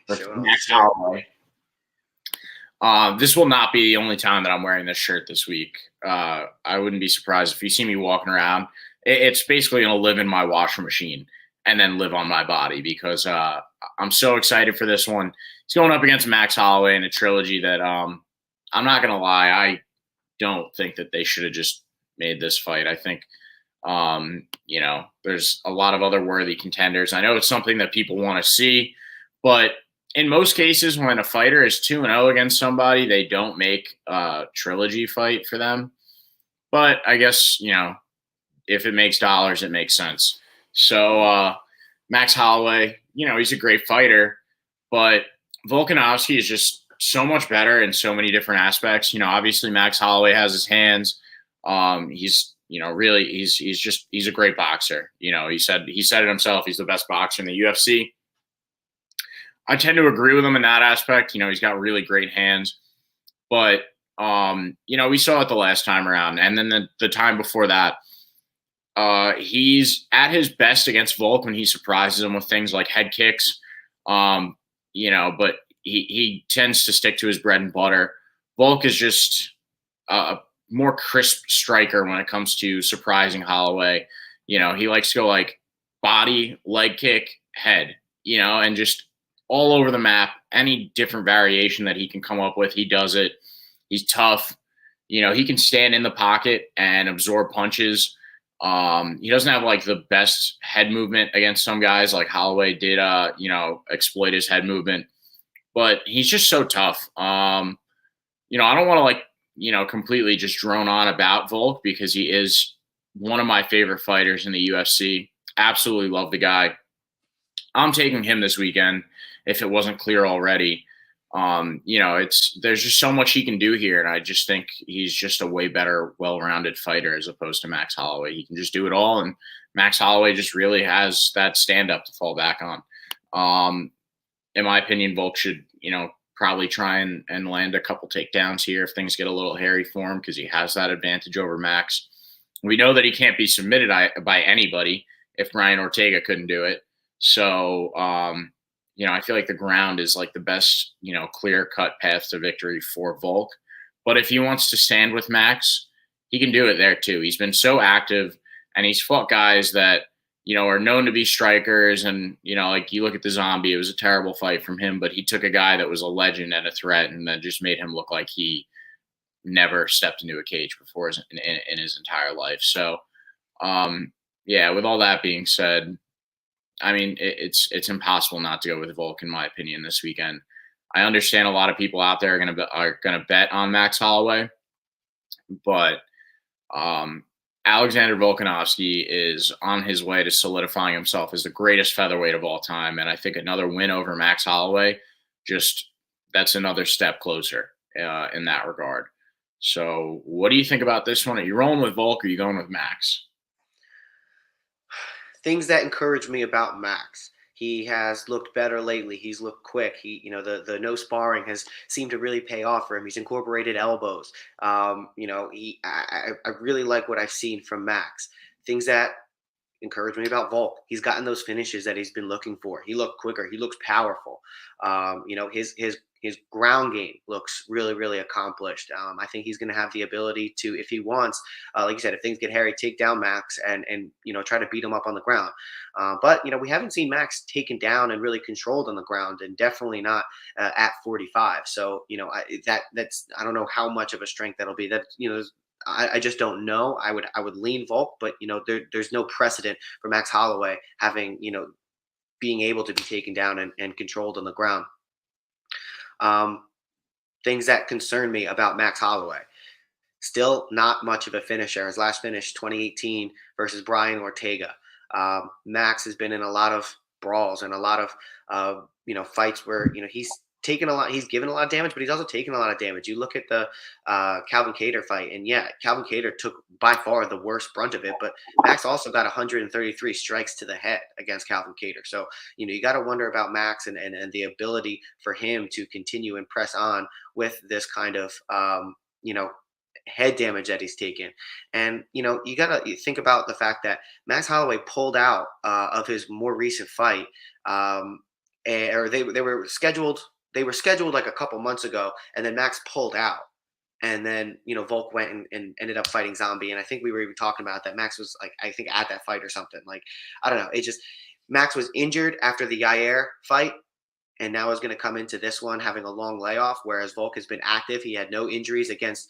Max Holloway. This will not be the only time that I'm wearing this shirt this week. I wouldn't be surprised if you see me walking around. It's basically going to live in my washer machine and then live on my body because I'm so excited for this one. It's going up against Max Holloway in a trilogy that I'm not going to lie. I don't think that they should have just made this fight. I think, there's a lot of other worthy contenders. I know it's something that people want to see, but in most cases, when a fighter is 2-0 against somebody, they don't make a trilogy fight for them. But I guess, if it makes dollars, it makes sense. So Max Holloway, he's a great fighter, but Volkanovski is just so much better in so many different aspects. Obviously Max Holloway has his hands. He's really he's a great boxer. He said it himself. He's the best boxer in the UFC. I tend to agree with him in that aspect. He's got really great hands, but we saw it the last time around, and then the time before that. He's at his best against Volk when he surprises him with things like head kicks. But he tends to stick to his bread and butter. Volk is just a more crisp striker when it comes to surprising Holloway. He likes to go like body, leg kick, head, and just all over the map. Any different variation that he can come up with, he does it. He's tough. He can stand in the pocket and absorb punches. He doesn't have like the best head movement against some guys, like Holloway did, exploit his head movement, but he's just so tough. I don't want to completely just drone on about Volk because he is one of my favorite fighters in the UFC. Absolutely love the guy. I'm taking him this weekend if it wasn't clear already. There's just so much he can do here, and I just think he's just a way better, well-rounded fighter as opposed to Max Holloway. He can just do it all, and Max Holloway just really has that stand-up to fall back on. In my opinion, Volk should, probably try and land a couple takedowns here if things get a little hairy for him because he has that advantage over Max. We know that he can't be submitted by anybody if Brian Ortega couldn't do it. So, I feel like the ground is like the best, clear-cut path to victory for Volk. But if he wants to stand with Max, he can do it there too. He's been so active, and he's fought guys that, are known to be strikers. And, like you look at the Zombie, it was a terrible fight from him, but he took a guy that was a legend and a threat and then just made him look like he never stepped into a cage before in his entire life. So, with all that being said, I mean, it's impossible not to go with Volk, in my opinion, this weekend. I understand a lot of people out there are gonna bet on Max Holloway, but Alexander Volkanovski is on his way to solidifying himself as the greatest featherweight of all time, and I think another win over Max Holloway, that's another step closer in that regard. So, what do you think about this one? Are you rolling with Volk or are you going with Max? Things that encourage me about Max. He has looked better lately. He's looked quick. The no sparring has seemed to really pay off for him. He's incorporated elbows. I really like what I've seen from Max. Things that encourage me about Volk. He's gotten those finishes that he's been looking for. He looked quicker. He looks powerful. His ground game looks really, really accomplished. I think he's going to have the ability to, if he wants, like you said, if things get hairy, take down Max and try to beat him up on the ground. But we haven't seen Max taken down and really controlled on the ground, and definitely not at 45. So that's I don't know how much of a strength that'll be. That I just don't know. I would lean Volk, but there's no precedent for Max Holloway having being able to be taken down and controlled on the ground. Things that concern me about Max Holloway. Still not much of a finisher. His last finish, 2018 versus Brian Ortega. Max has been in a lot of brawls and a lot of fights where he's taken a lot. He's given a lot of damage, but he's also taken a lot of damage. You look at the Calvin Kattar fight, and Calvin Kattar took by far the worst brunt of it. But Max also got 133 strikes to the head against Calvin Kattar. So you got to wonder about Max and the ability for him to continue and press on with this kind of head damage that he's taken. And you got to think about the fact that Max Holloway pulled out of his more recent fight, or they were scheduled. They were scheduled like a couple months ago, and then Max pulled out. And then, Volk went and ended up fighting Zombie. And I think we were even talking about that Max was I think at that fight or something. I don't know. Max was injured after the Yair fight, and now is going to come into this one having a long layoff, whereas Volk has been active. He had no injuries against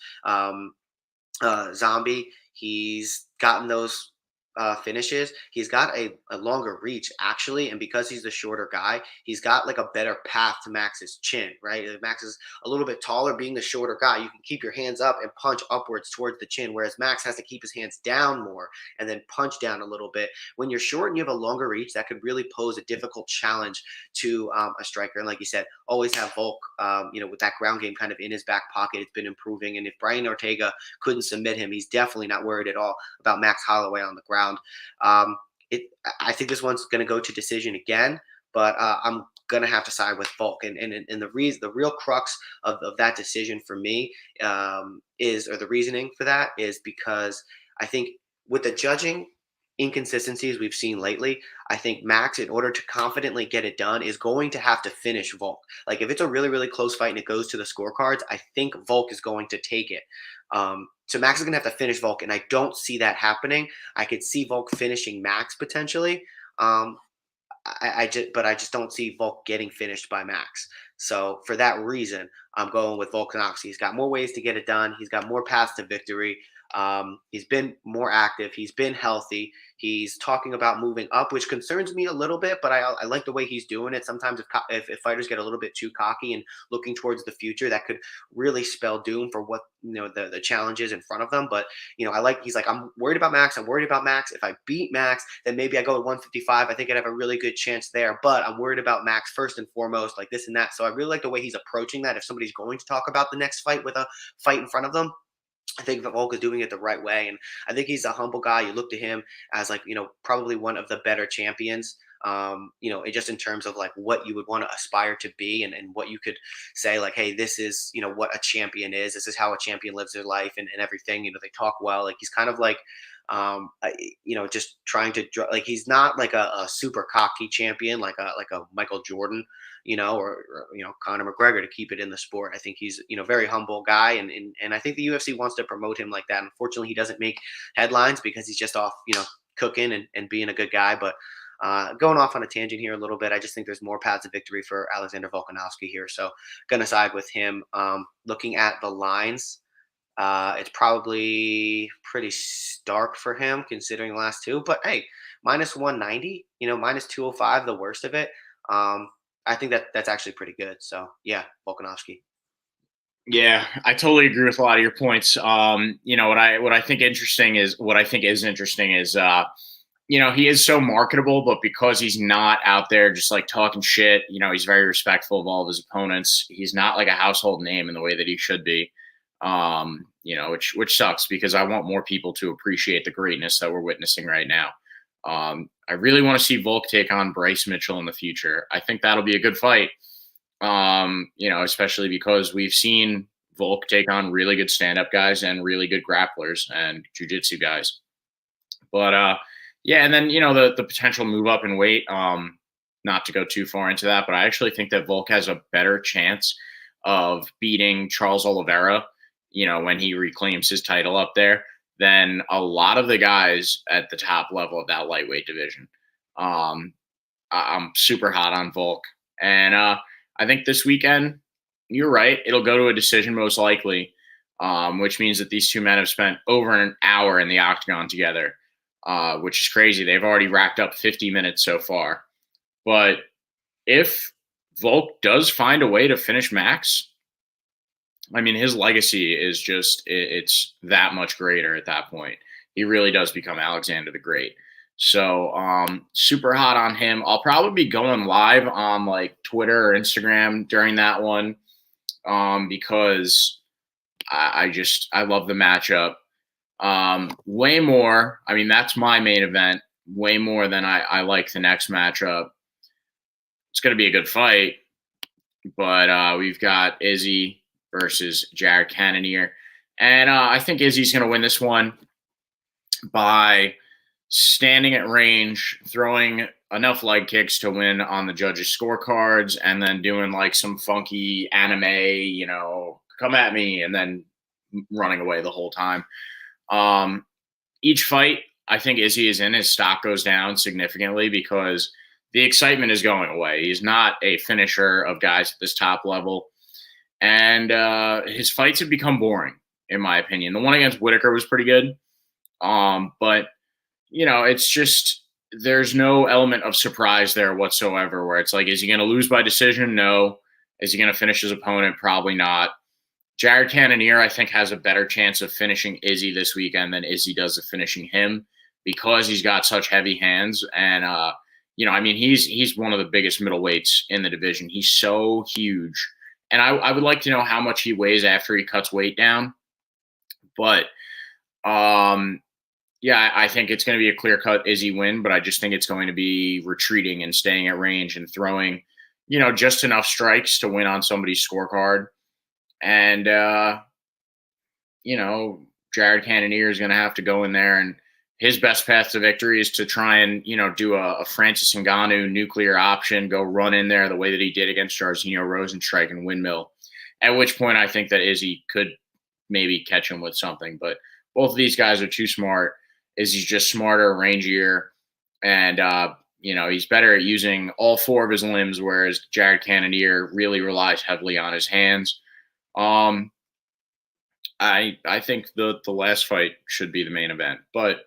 Zombie. He's gotten those finishes, he's got a longer reach actually, and because he's the shorter guy, he's got like a better path to Max's chin, right? If Max is a little bit taller, being the shorter guy, you can keep your hands up and punch upwards towards the chin, whereas Max has to keep his hands down more and then punch down a little bit. When you're short and you have a longer reach, that could really pose a difficult challenge to a striker. And like you said, always have Volk, with that ground game kind of in his back pocket. It's been improving, and if Brian Ortega couldn't submit him, he's definitely not worried at all about Max Holloway on the ground. Um, I think this one's going to go to decision again, but I'm going to have to side with Volk. And the real crux of that decision for me or the reasoning for that is because I think with the judging inconsistencies we've seen lately, I think Max, in order to confidently get it done, is going to have to finish Volk. Like if it's a really, really close fight and it goes to the scorecards, I think Volk is going to take it. So Max is going to have to finish Volk, and I don't see that happening. I could see Volk finishing Max potentially. I just don't see Volk getting finished by Max. So for that reason, I'm going with Volkanovski. He's got more ways to get it done. He's got more paths to victory. He's been more active. He's been healthy. He's talking about moving up, which concerns me a little bit, but I like the way he's doing it. Sometimes if fighters get a little bit too cocky and looking towards the future, that could really spell doom for what the challenges in front of them. But he's like, I'm worried about Max. I'm worried about Max. If I beat Max, then maybe I go at 155. I think I'd have a really good chance there. But I'm worried about Max first and foremost, like this and that. So I really like the way he's approaching that. If somebody's going to talk about the next fight with a fight in front of them, I think Volk is doing it the right way, and I think he's a humble guy. You look to him as probably one of the better champions. Just in terms of like what you would want to aspire to be, and what you could say like, hey, this is what a champion is. This is how a champion lives their life, and everything. They talk well. Like he's kind of like just trying to like he's not like a super cocky champion like a Michael Jordan, or Conor McGregor, to keep it in the sport. I think he's very humble guy, and I think the UFC wants to promote him like that. Unfortunately, he doesn't make headlines because he's just off cooking and being a good guy. But going off on a tangent here a little bit, I just think there's more paths of victory for Alexander Volkanovski here, so gonna side with him. Looking at the lines, it's probably pretty stark for him considering the last two. But hey, minus 190, minus 205, the worst of it. I think that's actually pretty good. So yeah, Volkanovski. Yeah, I totally agree with a lot of your points. What I think is interesting is he is so marketable, but because he's not out there just like talking shit, he's very respectful of all of his opponents. He's not like a household name in the way that he should be. Which sucks because I want more people to appreciate the greatness that we're witnessing right now. I really want to see Volk take on Bryce Mitchell in the future. I think that'll be a good fight. Especially because we've seen Volk take on really good stand-up guys and really good grapplers and jiu-jitsu guys. But yeah, and then the potential move up in weight. Not to go too far into that, but I actually think that Volk has a better chance of beating Charles Oliveira, when he reclaims his title up there, than a lot of the guys at the top level of that lightweight division. I'm super hot on Volk. And I think this weekend, you're right, it'll go to a decision most likely, which means that these two men have spent over an hour in the octagon together, which is crazy. They've already racked up 50 minutes so far. But if Volk does find a way to finish Max, I mean, his legacy is just, it's that much greater at that point. He really does become Alexander the Great. So super hot on him. I'll probably be going live on like Twitter or Instagram during that one because I love the matchup. Way more. I mean, that's my main event. Way more than I like the next matchup. It's going to be a good fight, but we've got Izzy versus Jared Cannonier. And I think Izzy's going to win this one by standing at range, throwing enough leg kicks to win on the judges' scorecards, and then doing like some funky anime, come at me, and then running away the whole time. Each fight, I think Izzy is in, his stock goes down significantly because the excitement is going away. He's not a finisher of guys at this top level. And his fights have become boring, in my opinion. The one against Whitaker was pretty good. But it's just there's no element of surprise there whatsoever. Where it's like, is he going to lose by decision? No. Is he going to finish his opponent? Probably not. Jared Cannonier, I think, has a better chance of finishing Izzy this weekend than Izzy does of finishing him because he's got such heavy hands. And he's one of the biggest middleweights in the division. He's so huge, and I would like to know how much he weighs after he cuts weight down. But yeah, I think it's going to be a clear cut Izzy win, but I just think it's going to be retreating and staying at range and throwing, just enough strikes to win on somebody's scorecard. And, Jared Cannonier is going to have to go in there, and his best path to victory is to try and, do a Francis Ngannou nuclear option, go run in there the way that he did against Jairzinho Rosenstrike and windmill, at which point I think that Izzy could maybe catch him with something. But both of these guys are too smart. Izzy's just smarter, rangier, and, he's better at using all four of his limbs, whereas Jared Cannonier really relies heavily on his hands. I think the last fight should be the main event, but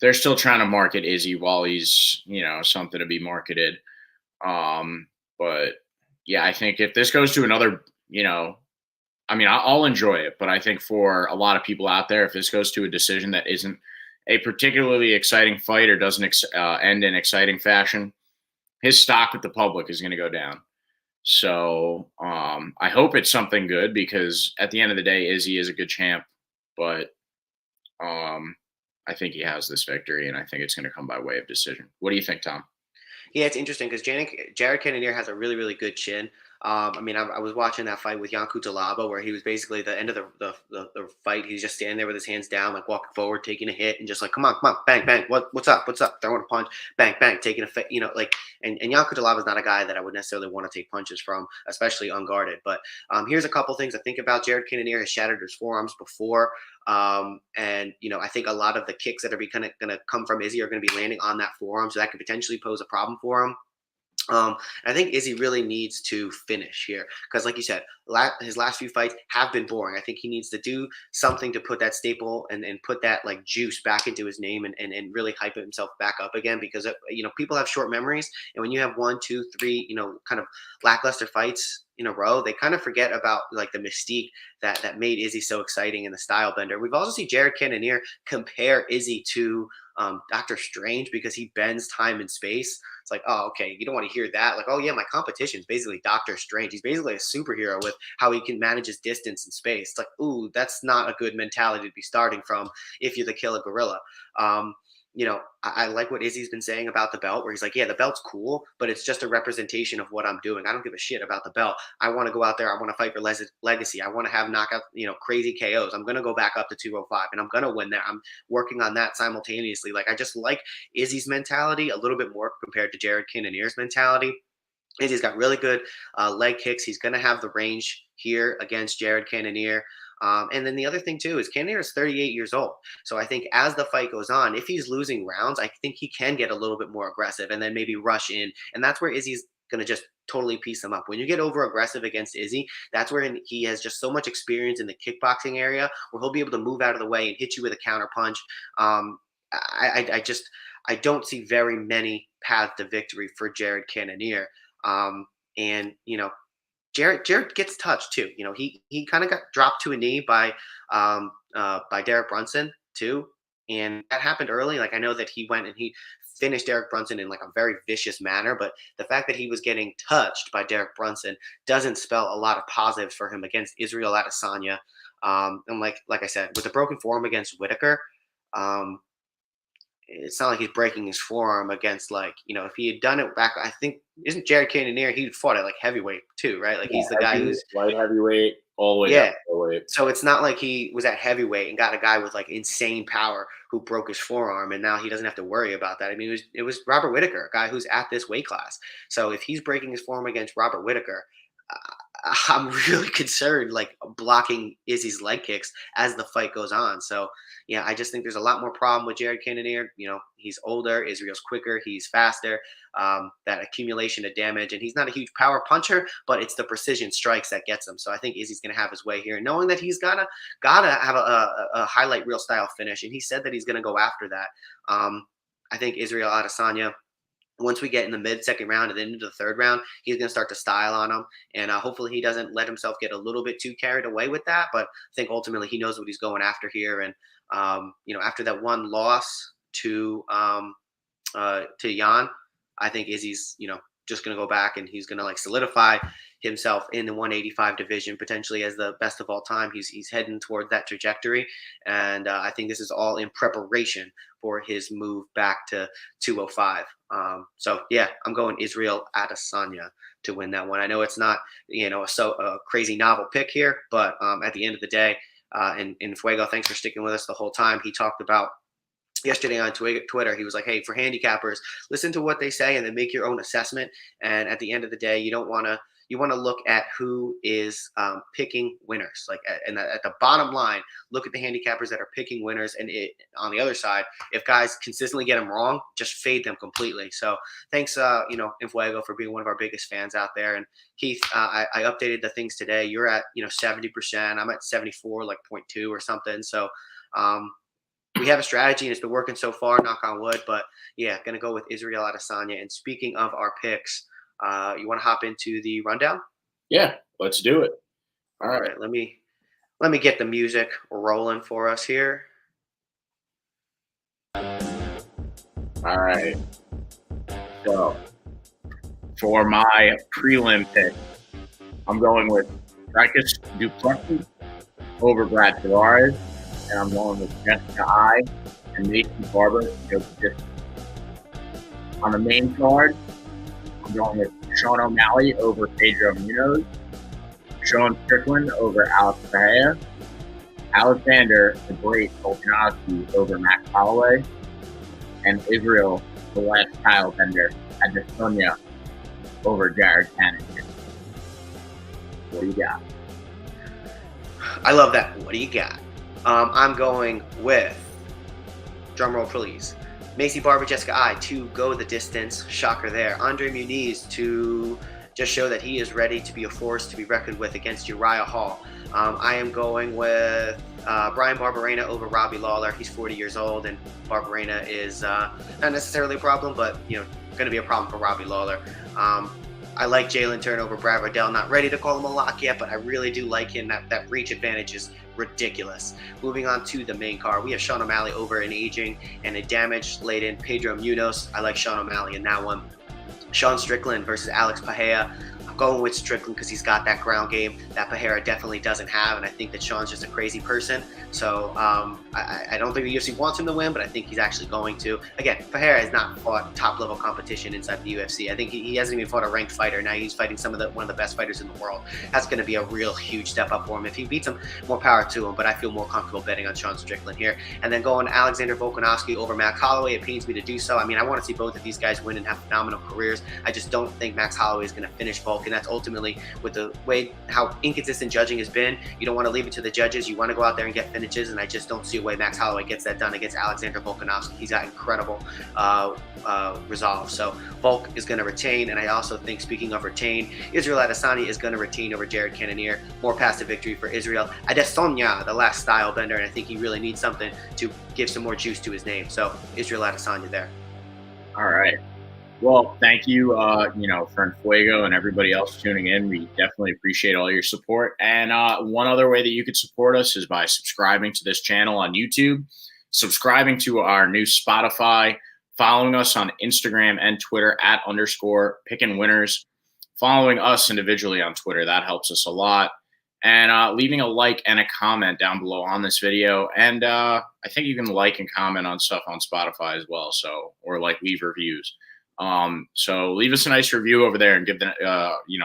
they're still trying to market Izzy while he's, something to be marketed. But yeah, I think if this goes to another, I'll enjoy it, but I think for a lot of people out there, if this goes to a decision that isn't a particularly exciting fight or doesn't end in exciting fashion, his stock with the public is going to go down. So I hope it's something good, because at the end of the day, Izzy is a good champ, but I think he has this victory, and I think it's going to come by way of decision. What do you think, Tom? Yeah, it's interesting because Jared Cannonier has a really, really good chin. I was watching that fight with Yanku Jalaba where he was basically the end of the fight. He's just standing there with his hands down, like walking forward, taking a hit, and just like, come on, bang, bang, what's up, throwing a punch, bang, bang, taking and Yanku Jalaba is not a guy that I would necessarily want to take punches from, especially unguarded. But here's a couple things I think about. Jared Cannonier has shattered his forearms before. I think a lot of the kicks that are going to come from Izzy are going to be landing on that forearm, so that could potentially pose a problem for him. I think Izzy really needs to finish here because, like you said, his last few fights have been boring. I think he needs to do something to put that staple and put that like juice back into his name and really hype himself back up again, because people have short memories, and when you have 1, 2, 3 kind of lackluster fights in a row, they kind of forget about like the mystique that made Izzy so exciting in the style bender. We've also seen Jared Cannonier compare Izzy to Doctor Strange because he bends time and space. It's like, oh, okay, you don't want to hear that. Like, oh yeah, my competition is basically Doctor Strange. He's basically a superhero with how he can manage his distance and space. It's like, ooh, that's not a good mentality to be starting from if you're the killer gorilla. I like what Izzy's been saying about the belt, where he's like, yeah, the belt's cool, but it's just a representation of what I'm doing. I don't give a shit about the belt. I want to go out there. I want to fight for legacy. I want to have knockout, crazy KOs. I'm going to go back up to 205 and I'm going to win that. I'm working on that simultaneously. Like, I just like Izzy's mentality a little bit more compared to Jared Cannonier's mentality. Izzy's got really good leg kicks. He's going to have the range here against Jared Cannonier. And then the other thing, too, is Cannonier is 38 years old. So I think as the fight goes on, if he's losing rounds, I think he can get a little bit more aggressive and then maybe rush in. And that's where Izzy's going to just totally piece him up. When you get over aggressive against Izzy, that's where he has just so much experience in the kickboxing area where he'll be able to move out of the way and hit you with a counter punch. I don't see very many paths to victory for Jared Cannonier. Jared gets touched too. He kind of got dropped to a knee by Derek Brunson too, and that happened early. Like, I know that he went and he finished Derek Brunson in like a very vicious manner, but the fact that he was getting touched by Derek Brunson doesn't spell a lot of positives for him against Israel Adesanya. And like I said, with the broken forearm against Whitaker, it's not like he's breaking his forearm against, like, if he had done it back, I think, isn't Jared Cannonier, he fought at like heavyweight too, right? Like, he's the guy who's light heavyweight all the way up to weight. So it's not like he was at heavyweight and got a guy with like insane power who broke his forearm and now he doesn't have to worry about that. I mean, it was Robert Whitaker, a guy who's at this weight class. So if he's breaking his forearm against Robert Whitaker, I'm really concerned, like blocking Izzy's leg kicks as the fight goes on. So yeah, I just think there's a lot more problem with Jared Cannonier. He's older, Israel's quicker, he's faster. That accumulation of damage, and he's not a huge power puncher, but it's the precision strikes that gets him. So I think Izzy's gonna have his way here, knowing that he's gotta have a highlight reel style finish, and he said that he's gonna go after that. I think Israel Adesanya, once we get in the mid-second round and then into the third round, he's going to start to style on him. And hopefully he doesn't let himself get a little bit too carried away with that. But I think ultimately he knows what he's going after here. And, after that one loss to Jan, I think Izzy's, just going to go back and he's going to like solidify himself in the 185 division, potentially as the best of all time. He's heading toward that trajectory. And I think this is all in preparation for his move back to 205. So yeah, I'm going Israel Adesanya to win that one. I know it's not, a crazy novel pick here, but at the end of the day, in Fuego, thanks for sticking with us the whole time. He talked about yesterday on Twitter, he was like, hey, for handicappers, listen to what they say and then make your own assessment. And at the end of the day, you want to look at who is picking winners. Like, and at the bottom line, look at the handicappers that are picking winners. And on the other side, if guys consistently get them wrong, just fade them completely. So thanks, Infuego, for being one of our biggest fans out there. And Keith, I updated the things today. You're at 70%. I'm at 74, like 0.2 or something. So we have a strategy and it's been working so far, knock on wood. But yeah, going to go with Israel Adesanya. And speaking of our picks, you want to hop into the rundown? Yeah, let's do it. All right, let me get the music rolling for us here. All right. So for my prelim pick, I'm going with Dricus du Plessis over Brad Tavares, and I'm going with Jessica I and Mason Barber to go the distance. On the main card, I'm going with Sean O'Malley over Pedro Munhoz, Sean Strickland over Alex Pereira, Alexander the Great Volkanovski over Max Holloway, and Israel the last style bender Adesanya over Jared Cannonier. What do you got? I love that. What do you got? I'm going with, drumroll please, Macy Barber, Jessica I to go the distance. Shocker there. Andre Muniz to just show that he is ready to be a force to be reckoned with against Uriah Hall. I am going with Brian Barbarena over Robbie Lawler. He's 40 years old, and Barbarena is not necessarily a problem, but going to be a problem for Robbie Lawler. I like Jalen Turner over Brad Riddell. Not ready to call him a lock yet, but I really do like him. That reach advantage is ridiculous. Moving on to the main card, we have Sean O'Malley over an aging and a damage-laden Pedro Munhoz. I like Sean O'Malley in that one. Sean Strickland versus Alex Pereira. I'm going with Strickland because he's got that ground game that Pereira definitely doesn't have, and I think that Sean's just a crazy person. So I don't think the UFC wants him to win, but I think he's actually going to. Again, Pereira has not fought top-level competition inside the UFC. I think he hasn't even fought a ranked fighter. Now he's fighting one of the best fighters in the world. That's going to be a real huge step up for him. If he beats him, more power to him, but I feel more comfortable betting on Sean Strickland here. And then going Alexander Volkanovski over Max Holloway. It pains me to do so. I mean, I want to see both of these guys win and have phenomenal careers. I just don't think Max Holloway is going to finish Volk, and that's ultimately with the way how inconsistent judging has been. You don't want to leave it to the judges. You want to go out there and get finishes, and I just don't see a way Max Holloway gets that done against Alexander Volkanovski. He's got incredible resolve. So Volk is going to retain, and I also think, speaking of retain, Israel Adesanya is going to retain over Jared Cannonier. More past the victory for Israel Adesanya, the last style bender, and I think he really needs something to give some more juice to his name. So Israel Adesanya there. All right. Well, thank you, for Fuego and everybody else tuning in. We definitely appreciate all your support. And one other way that you could support us is by subscribing to this channel on YouTube, subscribing to our new Spotify, following us on Instagram and Twitter @_Pickin Winners, following us individually on Twitter. That helps us a lot. And leaving a like and a comment down below on this video. And I think you can like and comment on stuff on Spotify as well. Or leave reviews. So leave us a nice review over there and give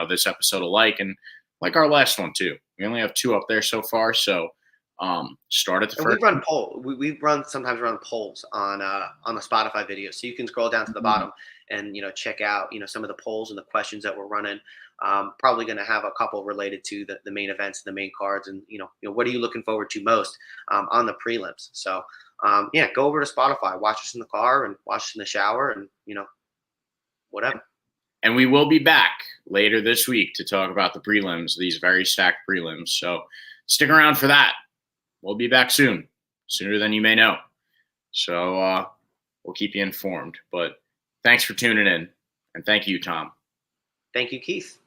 this episode a like, and like our last one too. We only have 2 up there so far. So start at the first. We sometimes run polls on the Spotify video, so you can scroll down to the bottom and check out some of the polls and the questions that we're running Probably going to have a couple related to the main events, the main cards, and what are you looking forward to most on the prelims? So yeah, go over to Spotify, watch us in the car, and watch us in the shower, and whatever. And we will be back later this week to talk about the prelims, these very stacked prelims. So stick around for that. We'll be back soon, sooner than you may know. So we'll keep you informed. But thanks for tuning in. And thank you, Tom. Thank you, Keith.